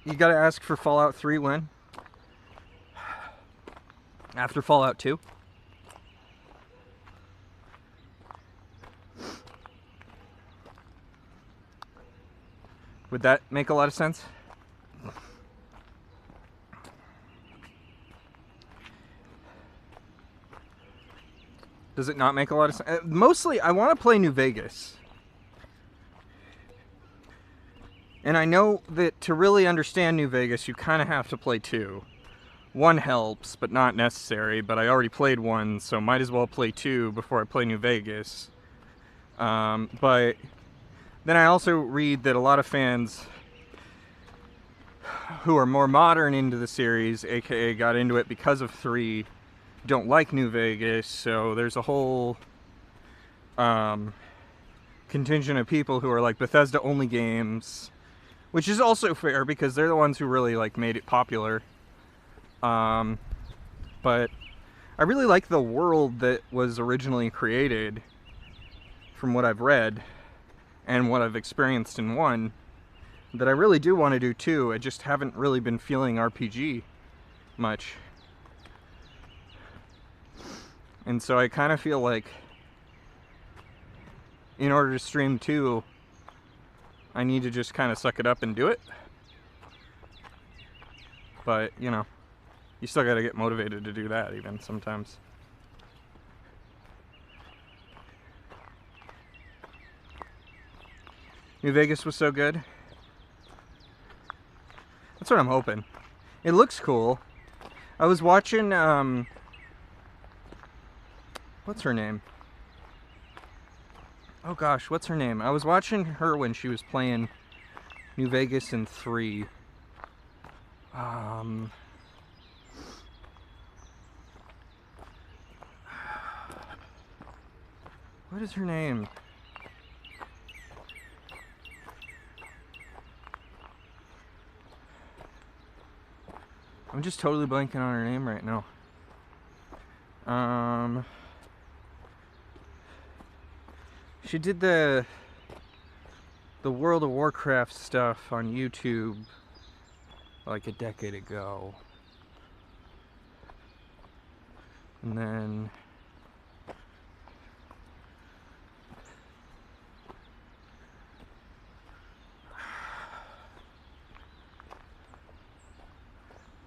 You gotta ask for Fallout 3 when? After Fallout 2? Would that make a lot of sense? Does it not make a lot of sense? Mostly, I want to play New Vegas. And I know that to really understand New Vegas, you kind of have to play 2. 1 helps, but not necessary. But I already played 1, so might as well play 2 before I play New Vegas. But then I also read that a lot of fans who are more modern into the series, aka got into it because of 3, don't like New Vegas. So there's a whole contingent of people who are like Bethesda only games, which is also fair because they're the ones who really like made it popular. But I really like the world that was originally created from what I've read and what I've experienced in 1, that I really do want to do 2. I just haven't really been feeling RPG much. And so I kind of feel like in order to stream 2, I need to just kind of suck it up and do it. But, you know, you still got to get motivated to do that even sometimes. New Vegas was so good. That's what I'm hoping. It looks cool. I was watching, what's her name? Oh gosh, what's her name? I was watching her when she was playing New Vegas in 3. What is her name? I'm just totally blanking on her name right now. She did the World of Warcraft stuff on YouTube like a decade ago. And then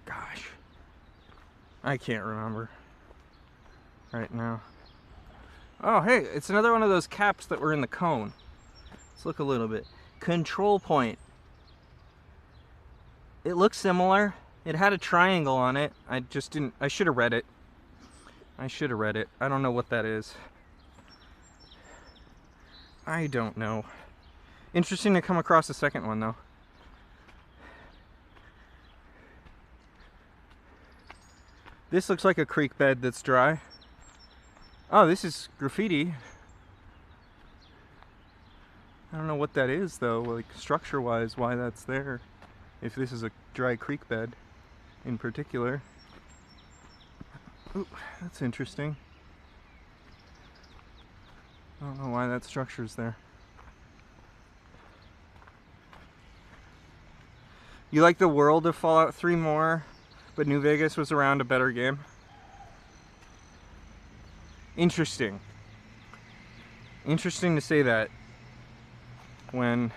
gosh, I can't remember right now. Oh, hey, it's another one of those caps that were in the cone. Let's look a little bit. Control point. It looks similar. It had a triangle on it. I just didn't, I should have read it. I should have read it. I don't know what that is. I don't know. Interesting to come across a second one, though. This looks like a creek bed that's dry. Oh, this is graffiti. I don't know what that is, though, like structure-wise, why that's there. If this is a dry creek bed in particular. Ooh, that's interesting. I don't know why that structure's there. You like the world of Fallout 3 more, but New Vegas was around a better game? Interesting. Interesting to say that when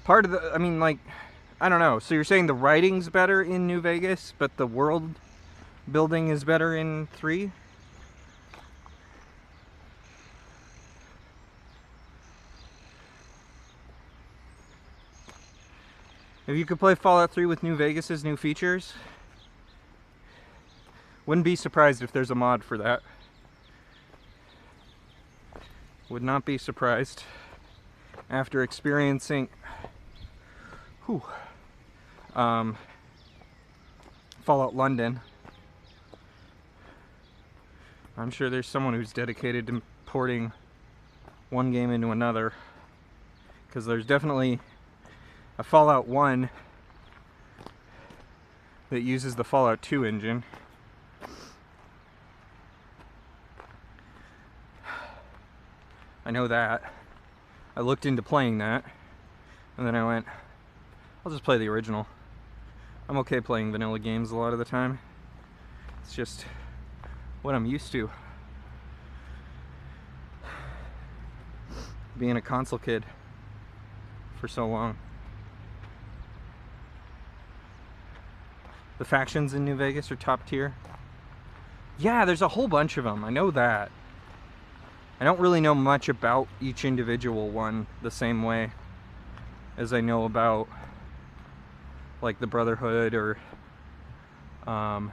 part of the, I mean, like, I don't know. So you're saying the writing's better in New Vegas, but the world building is better in 3? If you could play Fallout 3 with New Vegas's new features, wouldn't be surprised if there's a mod for that. Would not be surprised after experiencing Fallout London. I'm sure there's someone who's dedicated to porting one game into another, because there's definitely a Fallout 1 that uses the Fallout 2 engine. I know that. I looked into playing that, and then I went, I'll just play the original. I'm okay playing vanilla games a lot of the time. It's just what I'm used to. Being a console kid for so long. The factions in New Vegas are top tier. Yeah, there's a whole bunch of them. I know that. I don't really know much about each individual one the same way as I know about like the Brotherhood or I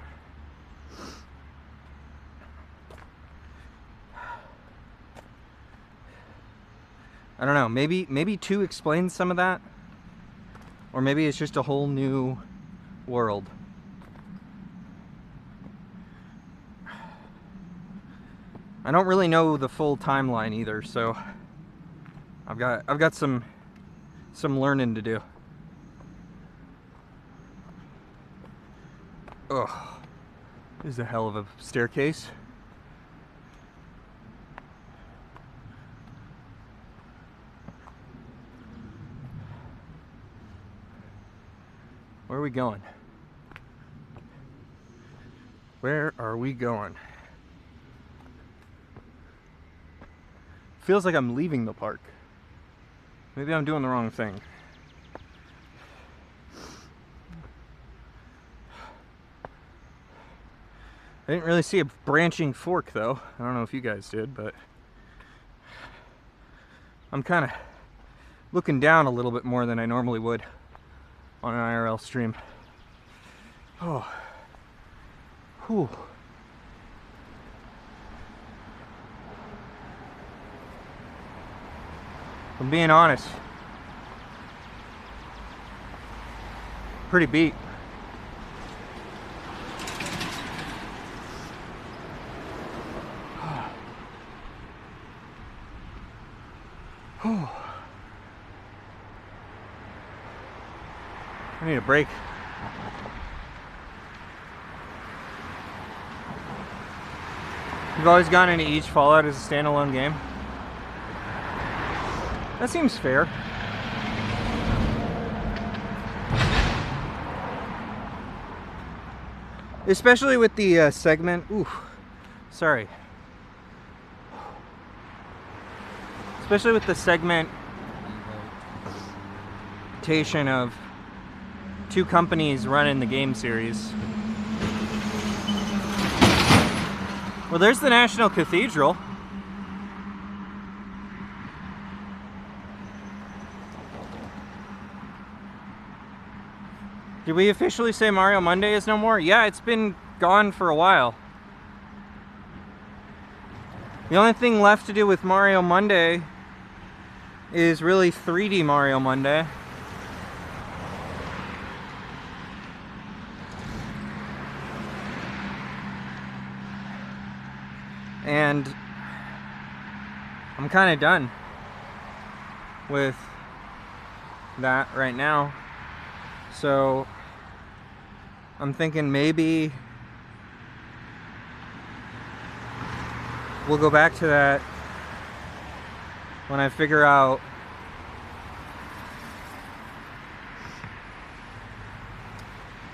don't know, maybe 2 explains some of that, or maybe it's just a whole new world. I don't really know the full timeline either, so I've got some learning to do. Ugh, this is a hell of a staircase. Where are we going? Where are we going? Feels like I'm leaving the park. Maybe I'm doing the wrong thing. I didn't really see a branching fork though. I don't know if you guys did, but I'm kind of looking down a little bit more than I normally would on an IRL stream. Oh. Whew. I'm being honest. Pretty beat. I need a break. You've always gone into each Fallout as a standalone game? That seems fair. Especially with the segment. Ooh, sorry. Especially with the segmentation of 2 companies running the game series. Well, there's the National Cathedral. Did we officially say Mario Monday is no more? Yeah, it's been gone for a while. The only thing left to do with Mario Monday is really 3D Mario Monday. And I'm kind of done with that right now. So I'm thinking maybe we'll go back to that when I figure out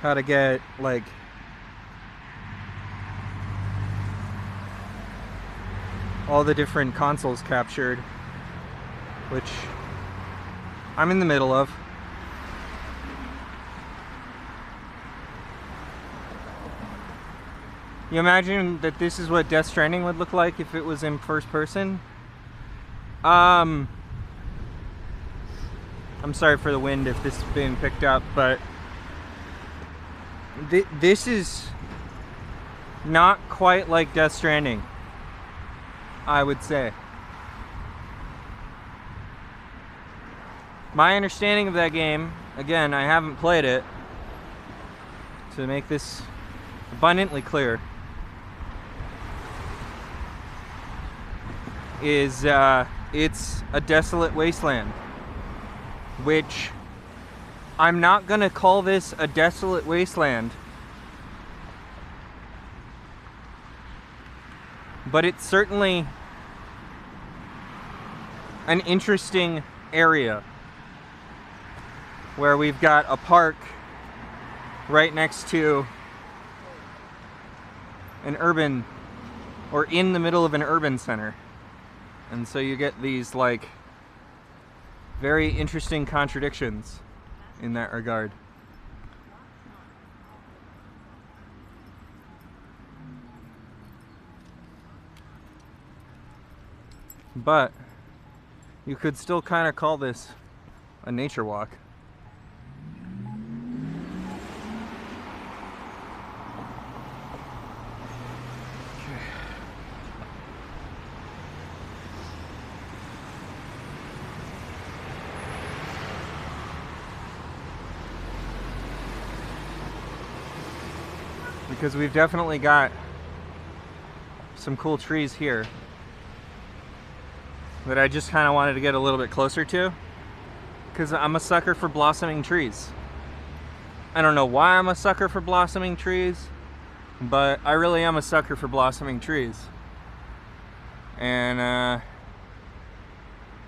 how to get like all the different consoles captured, which I'm in the middle of. You imagine that this is what Death Stranding would look like if it was in first person? I'm sorry for the wind if this is being picked up, but this is not quite like Death Stranding, I would say. My understanding of that game, again, I haven't played it, to make this abundantly clear, is it's a desolate wasteland, which I'm not gonna call this a desolate wasteland, but it's certainly an interesting area where we've got a park right next to an urban, or in the middle of an urban center. And so you get these like very interesting contradictions in that regard. But you could still kind of call this a nature walk. Because we've definitely got some cool trees here that I just kind of wanted to get a little bit closer to, because I'm a sucker for blossoming trees. I don't know why I'm a sucker for blossoming trees, but I really am a sucker for blossoming trees. And I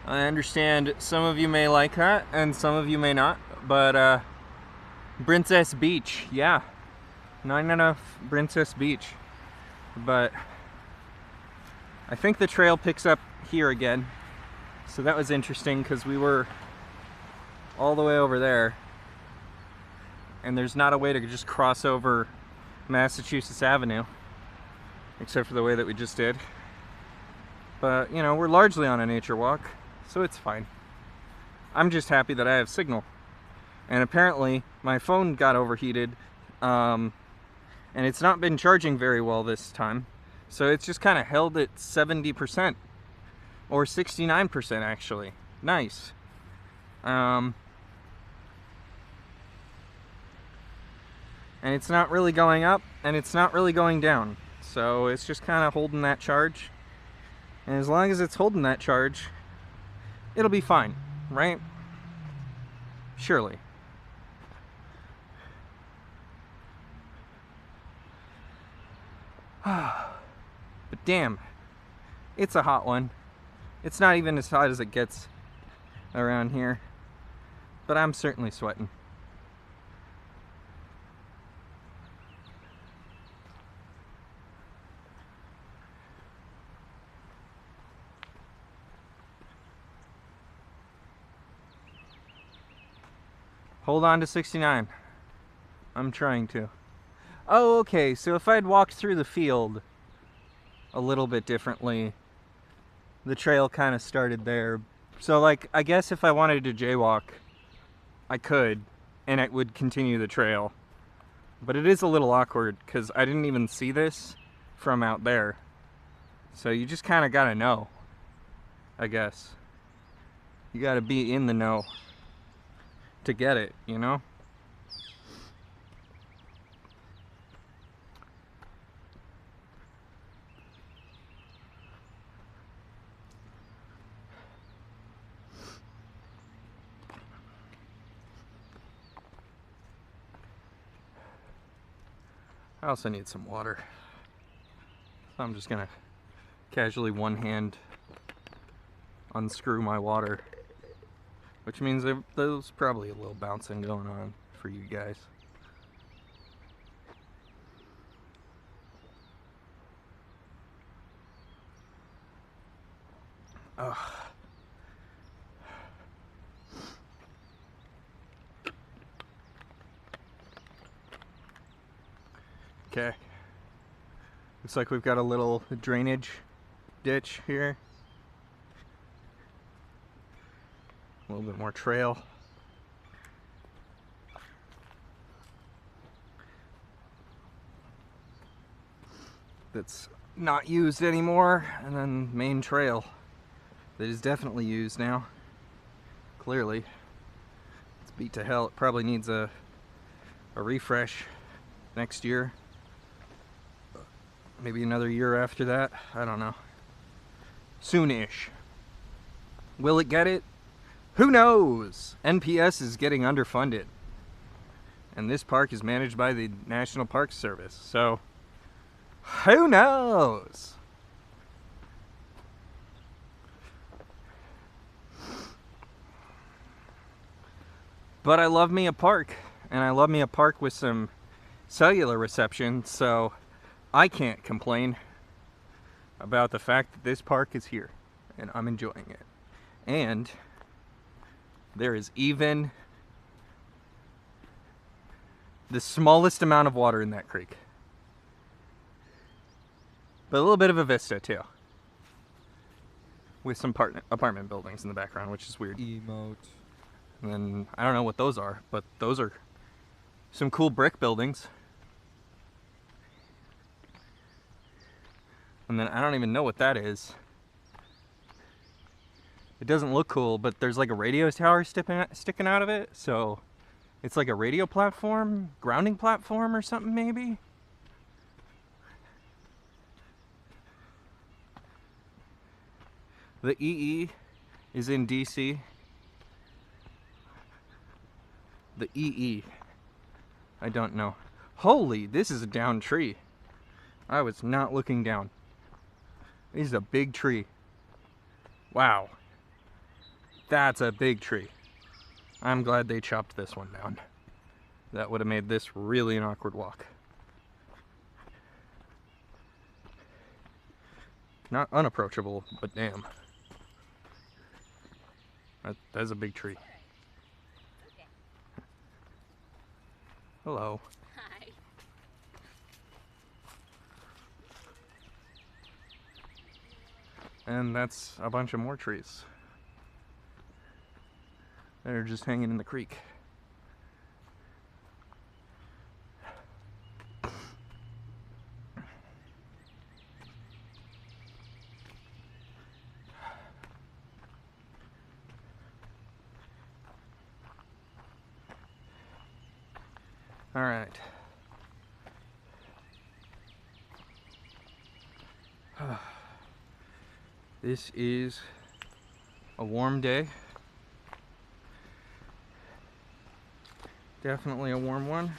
understand some of you may like that and some of you may not, but Princess Beach, yeah. Not enough Princess Beach, but I think the trail picks up here again, so that was interesting because we were all the way over there and there's not a way to just cross over Massachusetts Avenue except for the way that we just did. But you know, we're largely on a nature walk, so it's fine. I'm just happy that I have signal, and apparently my phone got overheated, and it's not been charging very well this time, so it's just kind of held at 70% or 69% actually. Nice. And it's not really going up and it's not really going down, so it's just kind of holding that charge, and as long as it's holding that charge, it'll be fine, right? Surely. But damn, it's a hot one. It's not even as hot as it gets around here, but I'm certainly sweating. Hold on to 69. I'm trying to. Oh, okay, so if I'd walked through the field a little bit differently, the trail kind of started there. So like, I guess if I wanted to jaywalk, I could, and it would continue the trail. But it is a little awkward because I didn't even see this from out there. So you just kind of gotta know, I guess. You gotta be in the know to get it, you know? I also need some water. So I'm just gonna casually one hand unscrew my water, which means there's probably a little bouncing going on for you guys. Ugh. Okay. Looks like we've got a little drainage ditch here. A little bit more trail. That's not used anymore, and then main trail that is definitely used now. Clearly. It's beat to hell. It probably needs a refresh next year. Maybe another year after that. I don't know. Soonish. Will it get it? Who knows? NPS is getting underfunded. And this park is managed by the National Park Service. So, who knows? But I love me a park. And I love me a park with some cellular reception. So, I can't complain about the fact that this park is here and I'm enjoying it. And there is even the smallest amount of water in that creek. But a little bit of a vista too. With some apartment buildings in the background, which is weird. Emote. And then I don't know what those are, but those are some cool brick buildings. And then I don't even know what that is. It doesn't look cool, but there's like a radio tower sticking out of it. So it's like a radio platform, grounding platform or something maybe. The EE is in DC. The EE. I don't know. Holy, this is a down tree. I was not looking down. This is a big tree. Wow. That's a big tree. I'm glad they chopped this one down. That would have made this really an awkward walk. Not unapproachable, but damn. That's a big tree. Hello. Hi. And that's a bunch of more trees. They're just hanging in the creek. All right. This is a warm day. Definitely a warm one.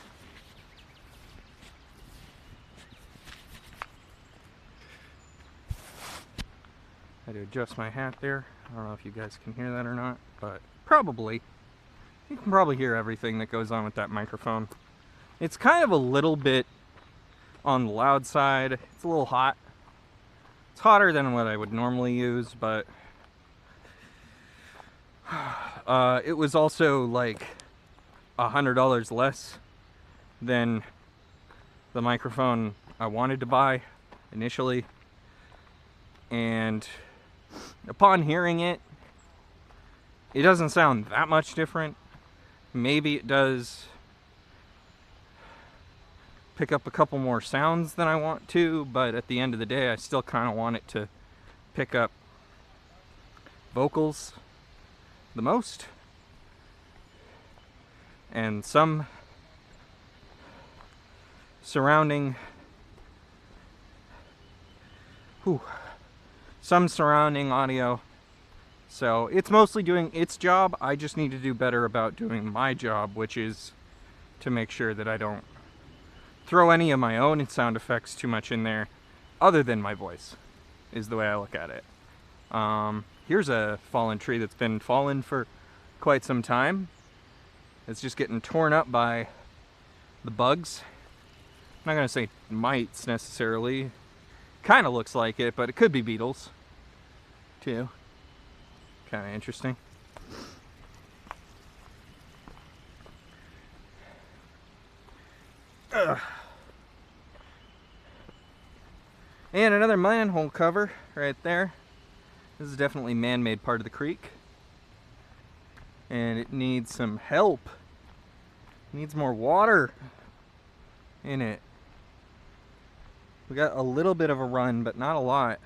I had to adjust my hat there. I don't know if you guys can hear that or not, but probably. You can probably hear everything that goes on with that microphone. It's kind of a little bit on the loud side. It's a little hot. It's hotter than what I would normally use, but it was also like $100 less than the microphone I wanted to buy initially. And upon hearing it, it doesn't sound that much different. Maybe it does pick up a couple more sounds than I want to, but at the end of the day, I still kind of want it to pick up vocals the most, and some surrounding audio. So it's mostly doing its job. I just need to do better about doing my job, which is to make sure that I don't throw any of my own sound effects too much in there, other than my voice, is the way I look at it. Here's a fallen tree that's been fallen for quite some time. It's just getting torn up by the bugs. I'm not gonna say mites necessarily. Kind of looks like it, but it could be beetles too. Kind of interesting. Ugh. And another manhole cover right there. This is definitely man-made part of the creek. And it needs some help. It needs more water in it. We got a little bit of a run, but not a lot.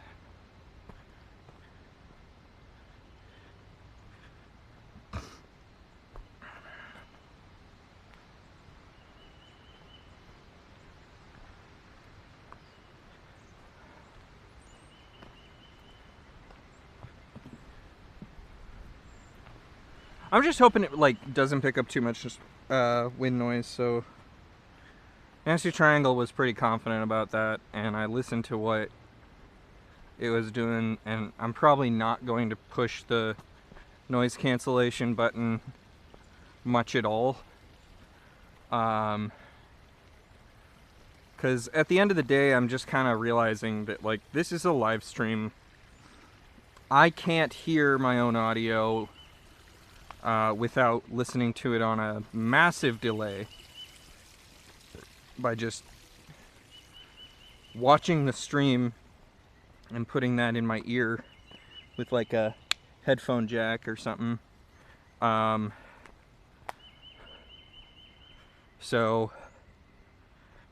I'm just hoping it doesn't pick up too much wind noise. So Nasty Triangle was pretty confident about that, and I listened to what it was doing, and I'm probably not going to push the noise cancellation button much at all, because at the end of the day I'm just kind of realizing that this is a live stream. I can't hear my own audio without listening to it on a massive delay by just watching the stream and putting that in my ear with a headphone jack or something. So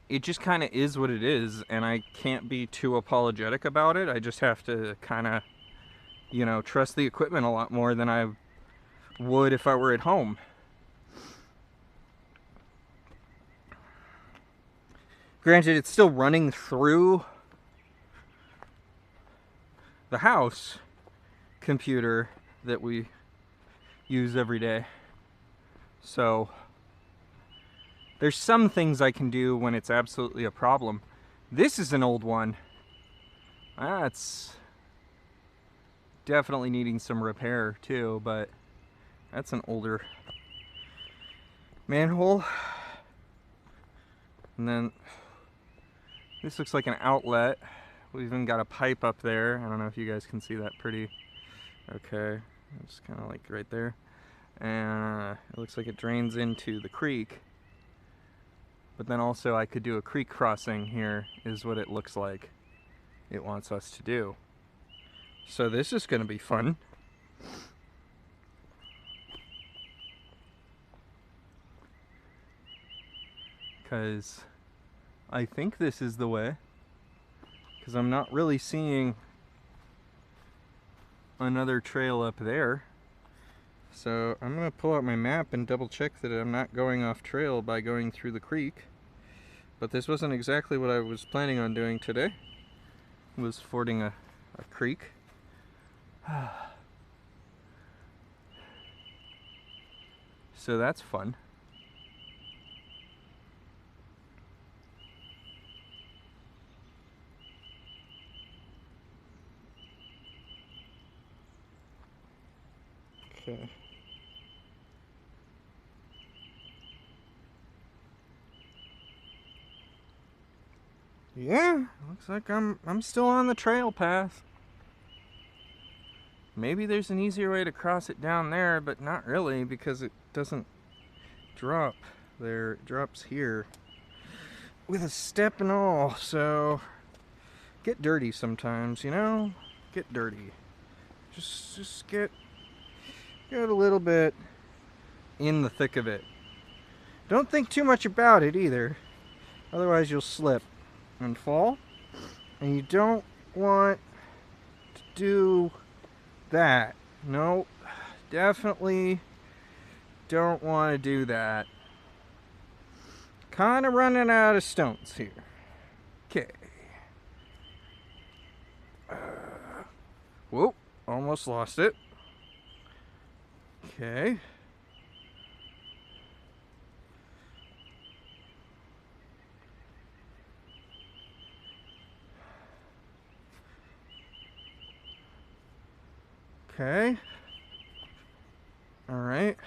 it just kind of is what it is, and I can't be too apologetic about it. I just have to kind of, trust the equipment a lot more than I would if I were at home. Granted, it's still running through the house computer that we use every day. So there's some things I can do when it's absolutely a problem. This is an old one. That's definitely needing some repair too, but that's an older manhole. And then this looks like an outlet. We even got a pipe up there. I don't know if you guys can see that pretty. Okay, it's kind of right there. And it looks like it drains into the creek. But then also I could do a creek crossing here, is what it looks like it wants us to do. So this is going to be fun. Because I think this is the way. Because I'm not really seeing another trail up there. So I'm going to pull out my map and double check that I'm not going off trail by going through the creek. But this wasn't exactly what I was planning on doing today. It was fording a creek. So that's fun. Okay. Yeah, looks like I'm still on the trail path. Maybe there's an easier way to cross it down there, but not really, because it doesn't drop there. It drops here with a step and all. So get dirty sometimes, get dirty. Just get a little bit in the thick of it. Don't think too much about it either, otherwise you'll slip and fall, and you don't want to do that. No, Definitely don't want to do that. Kind of running out of stones here. Okay. Whoa, almost lost it. Okay. Okay. All right.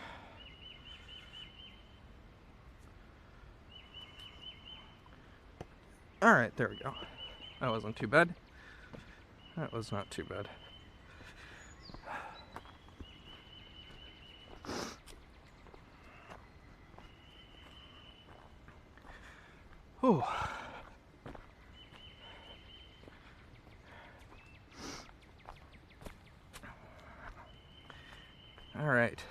All right, there we go. That wasn't too bad. That was not too bad. Whew. All right.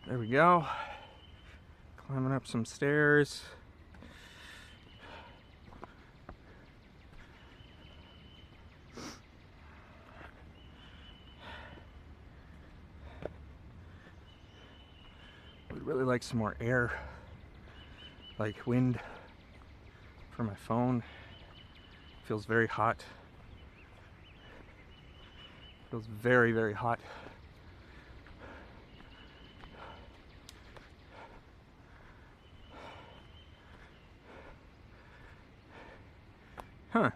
There we go. Climbing up some stairs. Would really like some more air, like wind, for my phone. Feels very hot. Feels very, very hot. Huh.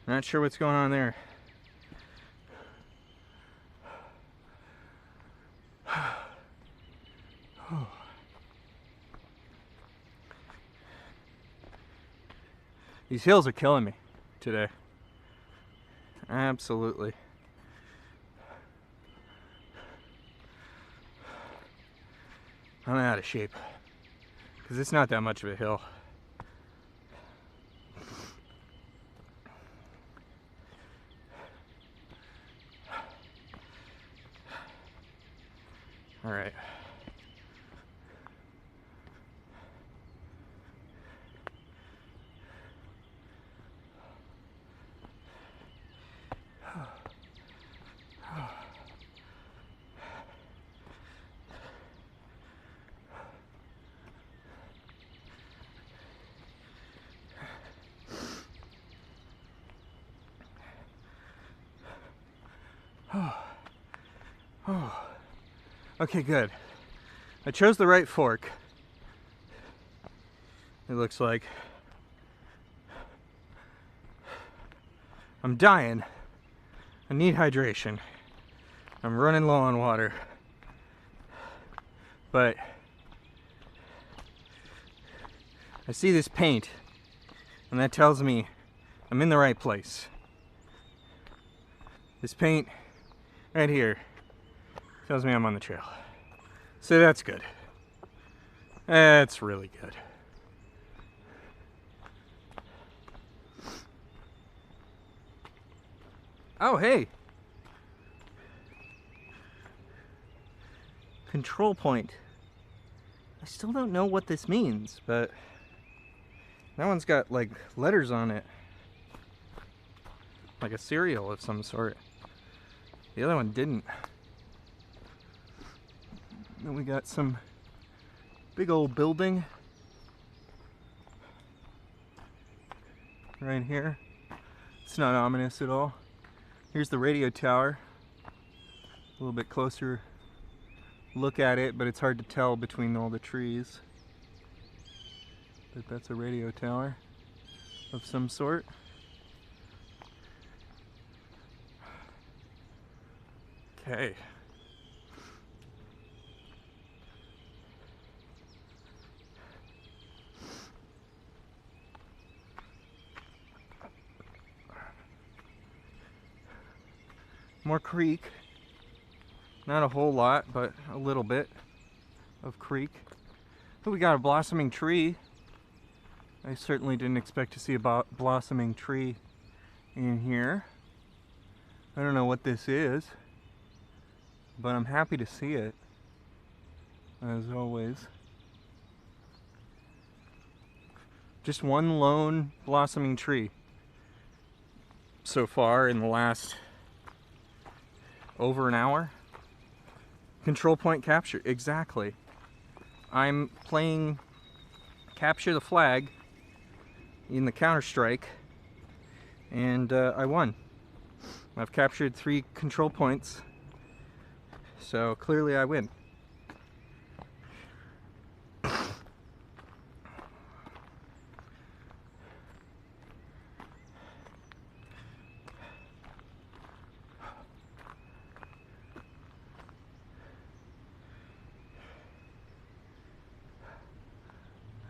Not sure what's going on there. These hills are killing me today. Absolutely. I'm out of shape because it's not that much of a hill. All right. Okay, good. I chose the right fork. It looks like. I'm dying. I need hydration. I'm running low on water. But I see this paint, and that tells me I'm in the right place. This paint right here tells me I'm on the trail. So that's good. That's really good. Oh, hey. Control point. I still don't know what this means, but that one's got like letters on it. Like a cereal of some sort. The other one didn't. Then we got some big old building right here. It's not ominous at all. Here's the radio tower. A little bit closer look at it, but it's hard to tell between all the trees. But that's a radio tower of some sort. Okay. More creek. Not a whole lot, but a little bit of creek. But we got a blossoming tree. I certainly didn't expect to see a blossoming tree in here. I don't know what this is, but I'm happy to see it. as always. Just one lone blossoming tree so far in the last over an hour. Control point capture, exactly. I'm playing capture the flag in the Counter-Strike, and I won. I've captured 3 control points, so clearly I win.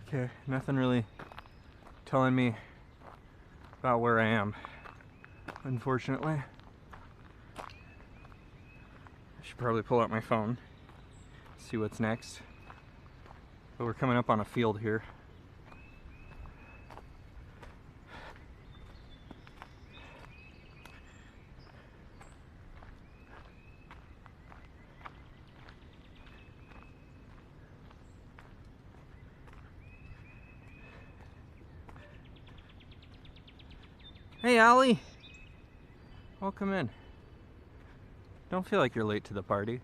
Okay, nothing really telling me about where I am, unfortunately. I should probably pull out my phone, see what's next. But we're coming up on a field here. Hey, Allie. Welcome in. Don't feel like you're late to the party.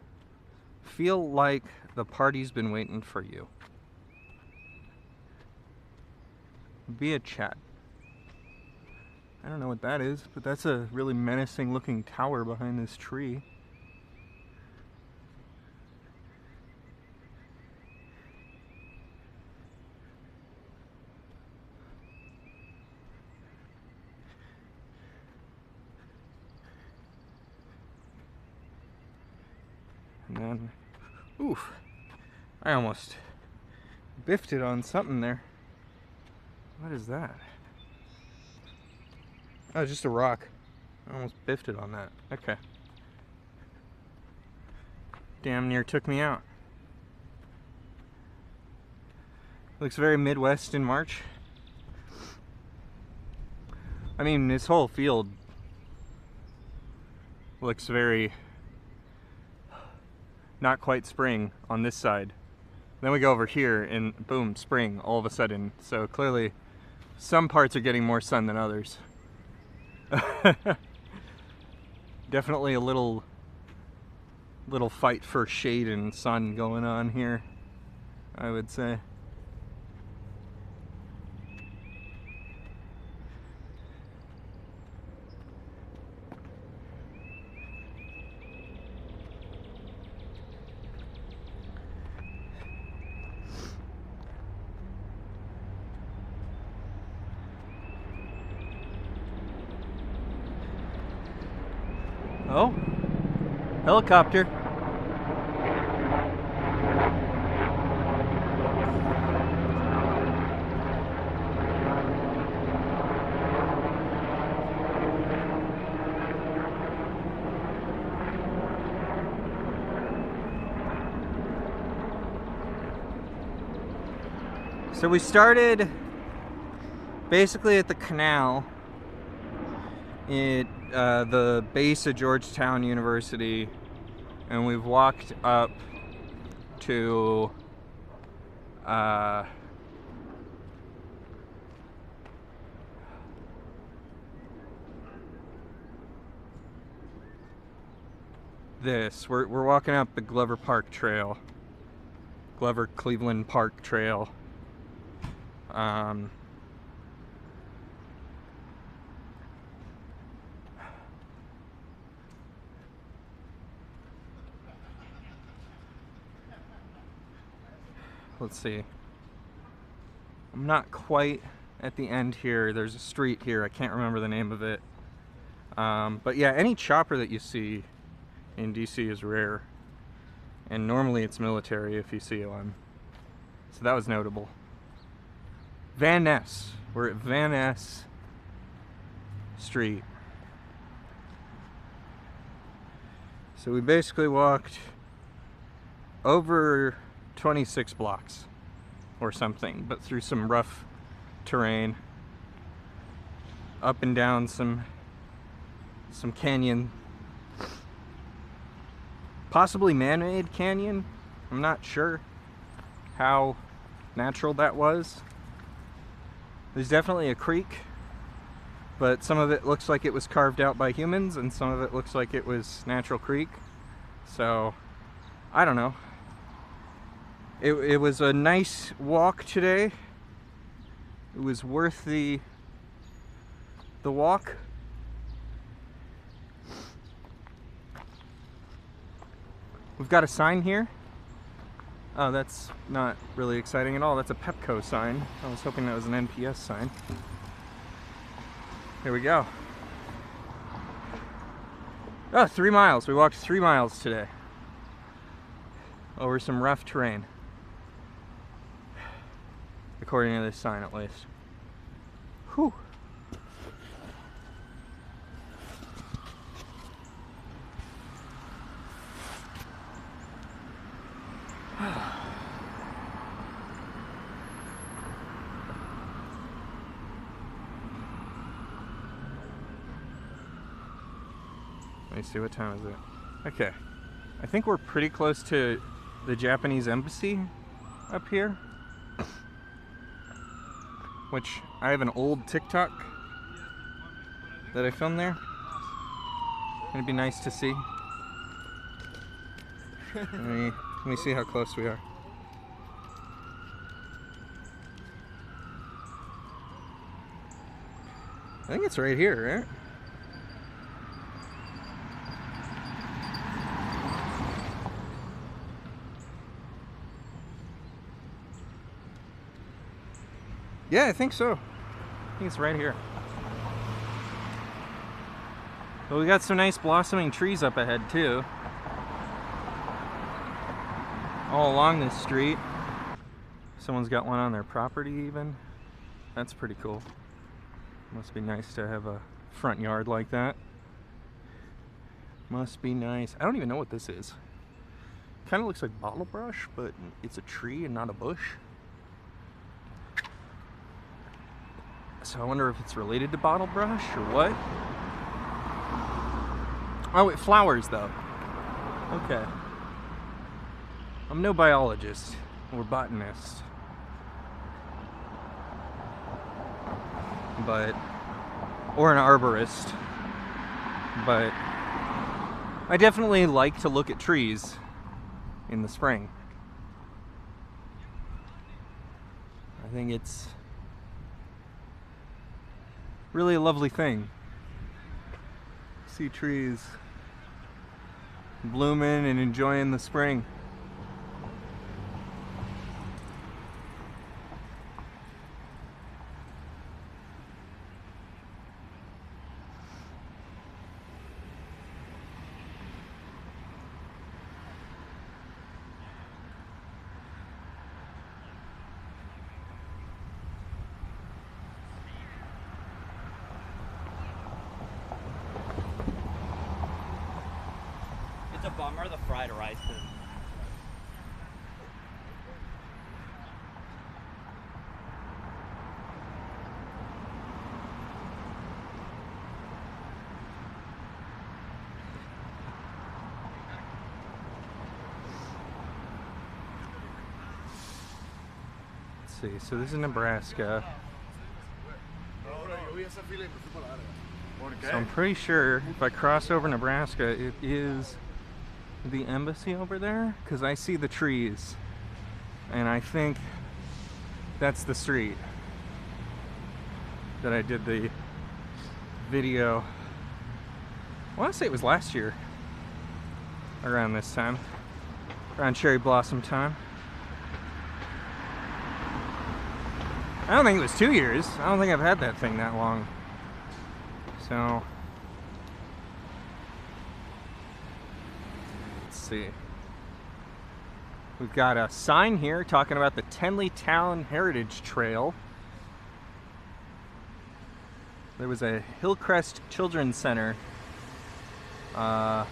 Feel like the party's been waiting for you. Be a chat. I don't know what that is, but that's a really menacing looking tower behind this tree. And then, oof, I almost biffed it on something there. What is that? Oh, just a rock. I almost biffed it on that. Okay. Damn near took me out. Looks very Midwest in March. I mean, this whole field looks very not quite spring on this side. Then we go over here and boom, spring all of a sudden. So clearly some parts are getting more sun than others. Definitely a little fight for shade and sun going on here, I would say. Oh, helicopter. So we started basically at the canal at the base of Georgetown University, and we've walked up to this. We're walking up the Glover Park Trail, Glover Cleveland Park Trail. Let's see. I'm not quite at the end here. There's a street here. I can't remember the name of it. But yeah, any chopper that you see in DC is rare. And normally it's military if you see one. So that was notable. Van Ness. We're at Van Ness Street. So we basically walked over 26 blocks or something, but through some rough terrain, up and down some canyon, possibly man-made canyon, I'm not sure. how natural that was. There's definitely a creek, but some of it looks like it was carved out by humans and some of it looks like it was natural creek. So I don't know. It was a nice walk today. It was worth the walk. We've got a sign here. Oh, that's not really exciting at all. That's a Pepco sign. I was hoping that was an NPS sign. Here we go. Oh, 3 miles. We walked 3 miles today. Over some rough terrain. According to this sign, at least. Whew. Let me see, what time is it? Okay. I think we're pretty close to the Japanese embassy up here. Which, I have an old TikTok that I filmed there. It'd be nice to see. Let me see how close we are. I think it's right here, right? Yeah, I think so. I think it's right here. Well, we got some nice blossoming trees up ahead too. All along this street. Someone's got one on their property even. That's pretty cool. Must be nice to have a front yard like that. Must be nice. I don't even know what this is. Kind of looks like bottle brush, but it's a tree and not a bush. So I wonder if it's related to bottle brush or what. Oh, it flowers though. Okay. I'm no biologist or botanist. Or an arborist. But I definitely like to look at trees in the spring. I think it's really a lovely thing. See trees blooming and enjoying the spring. It's a bummer, the fried rice is. Let's see, so this is Nebraska. So I'm pretty sure if I cross over Nebraska, it is the embassy over there, because I see the trees and I think that's the street that I did the video. I want to say it was last year around this time, around cherry blossom time. I don't think it was 2 years. I don't think I've had that thing that long. So see. We've got a sign here talking about the Tenleytown Heritage Trail. There was a Hillcrest Children's Center and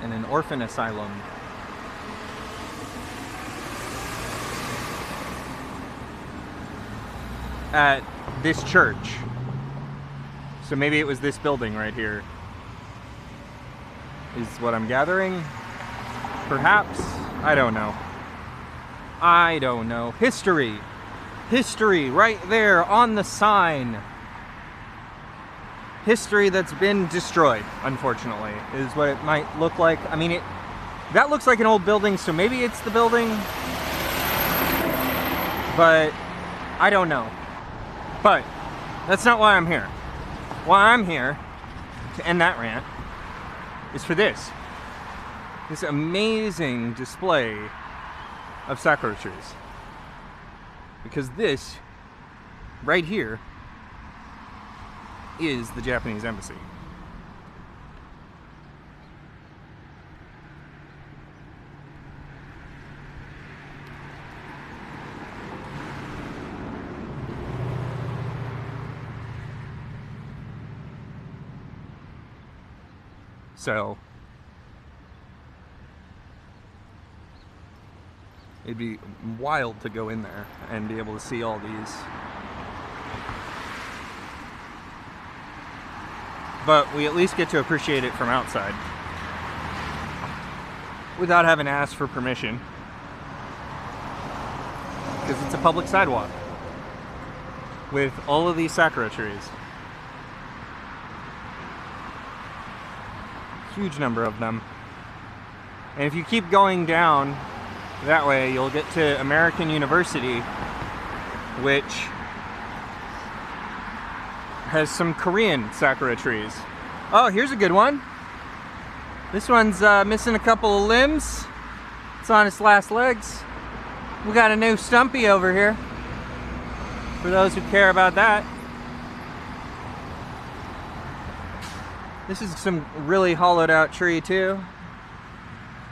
an orphan asylum. At this church. So maybe it was this building right here, is what I'm gathering. Perhaps? I don't know. I don't know. History. History right there on the sign. History that's been destroyed, unfortunately, is what it might look like. I mean, that looks like an old building, so maybe it's the building. But I don't know. But that's not why I'm here. Why I'm here, to end that rant, is for this. This amazing display of sakura trees. Because this, right here, is the Japanese embassy. So it'd be wild to go in there and be able to see all these. But we at least get to appreciate it from outside without having to ask for permission, because it's a public sidewalk with all of these sakura trees. Huge number of them. And if you keep going down that way, you'll get to American University, which has some Korean sakura trees. Oh, here's a good one. This one's missing a couple of limbs. It's on its last legs. We got a new stumpy over here, for those who care about that. This is some really hollowed out tree too.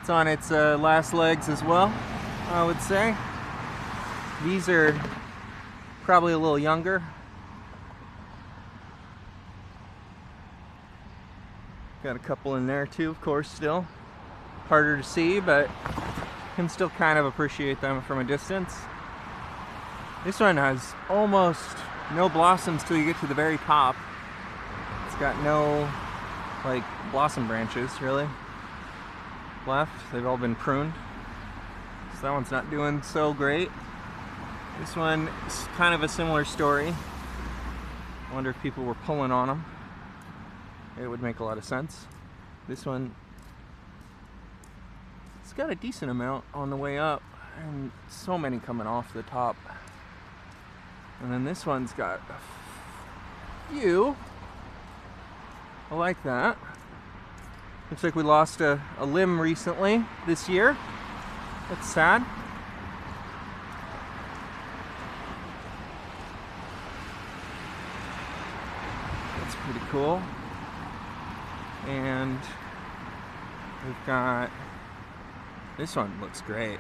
It's on its last legs as well, I would say. These are probably a little younger. Got a couple in there too, of course, still. Harder to see, but can still kind of appreciate them from a distance. This one has almost no blossoms till you get to the very top. It's got no like blossom branches really left. They've all been pruned, so that one's not doing so great. This one is kind of a similar story. I wonder if people were pulling on them. It would make a lot of sense. This one, it's got a decent amount on the way up, and so many coming off the top. And then this one's got a few. I like that. Looks like we lost a limb recently this year. That's sad. That's pretty cool. And we've got, this one looks great.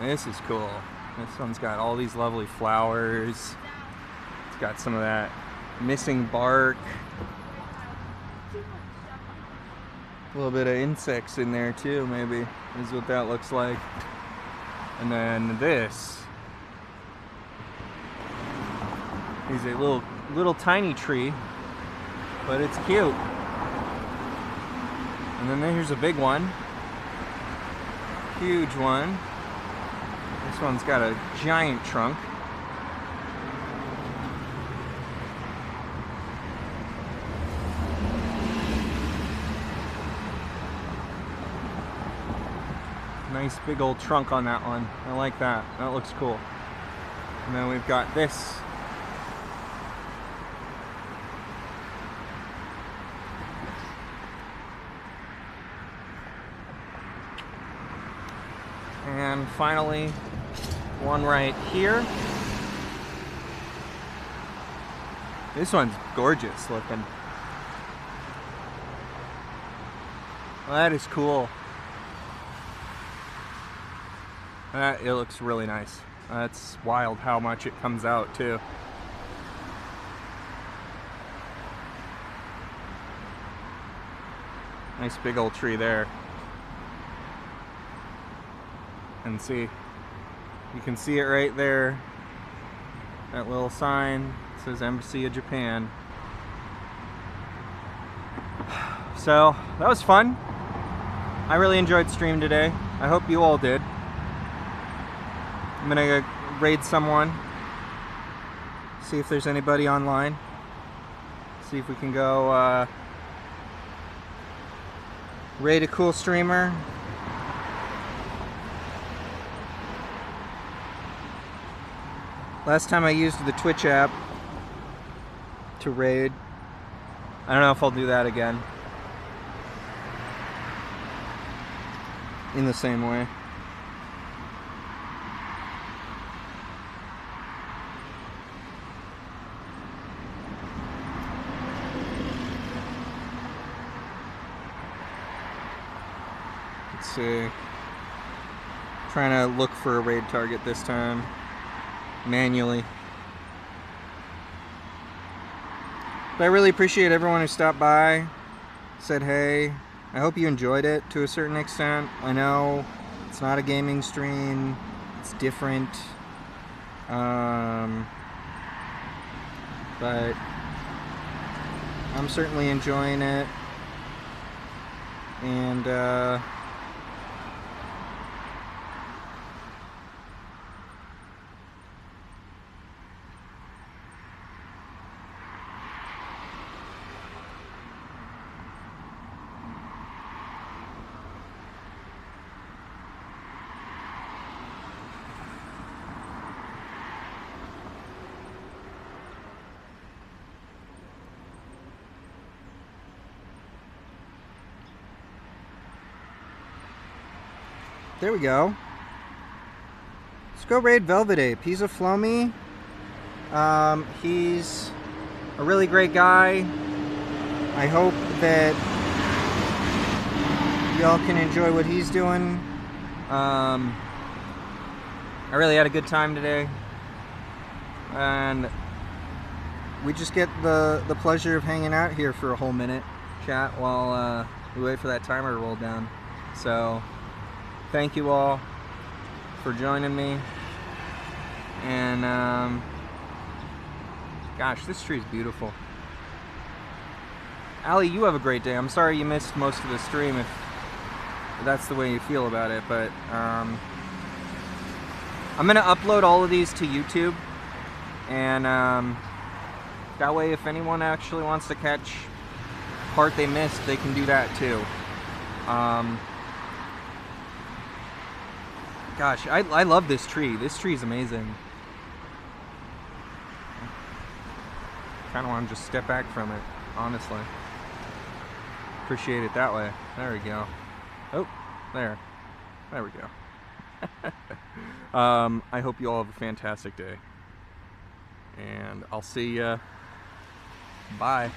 This is cool. This one's got all these lovely flowers. It's got some of that missing bark. A little bit of insects in there too, maybe, is what that looks like. And then this is a little tiny tree, but it's cute. And then here's a big one. Huge one. This one's got a giant trunk. Nice big old trunk on that one. I like that. That looks cool. And then we've got this. And finally, one right here. This one's gorgeous looking. Well, that is cool. It looks really nice. That's wild how much it comes out too. Nice big old tree there. And see, you can see it right there. That little sign says Embassy of Japan. So that was fun. I really enjoyed stream today. I hope you all did. I'm gonna raid someone. See if there's anybody online. See if we can go raid a cool streamer. Last time I used the Twitch app to raid. I don't know if I'll do that again. In the same way. Let's see. Trying to look for a raid target this time. Manually. But I really appreciate everyone who stopped by, said hey. I hope you enjoyed it to a certain extent. I know it's not a gaming stream, it's different. But I'm certainly enjoying it. And there we go. Let's go raid Velvet Ape. He's a Flomy. He's a really great guy. I hope that y'all can enjoy what he's doing. I really had a good time today. And we just get the pleasure of hanging out here for a whole minute, chat, while we wait for that timer to roll down. So thank you all for joining me, and gosh, this tree is beautiful. Allie, you have a great day. I'm sorry you missed most of the stream if that's the way you feel about it, but I'm gonna upload all of these to YouTube, and that way if anyone actually wants to catch part they missed, they can do that too. Gosh, I love this tree. This tree is amazing. Kind of want to just step back from it, honestly. Appreciate it that way. There we go. Oh, there. There we go. I hope you all have a fantastic day. And I'll see ya. Bye.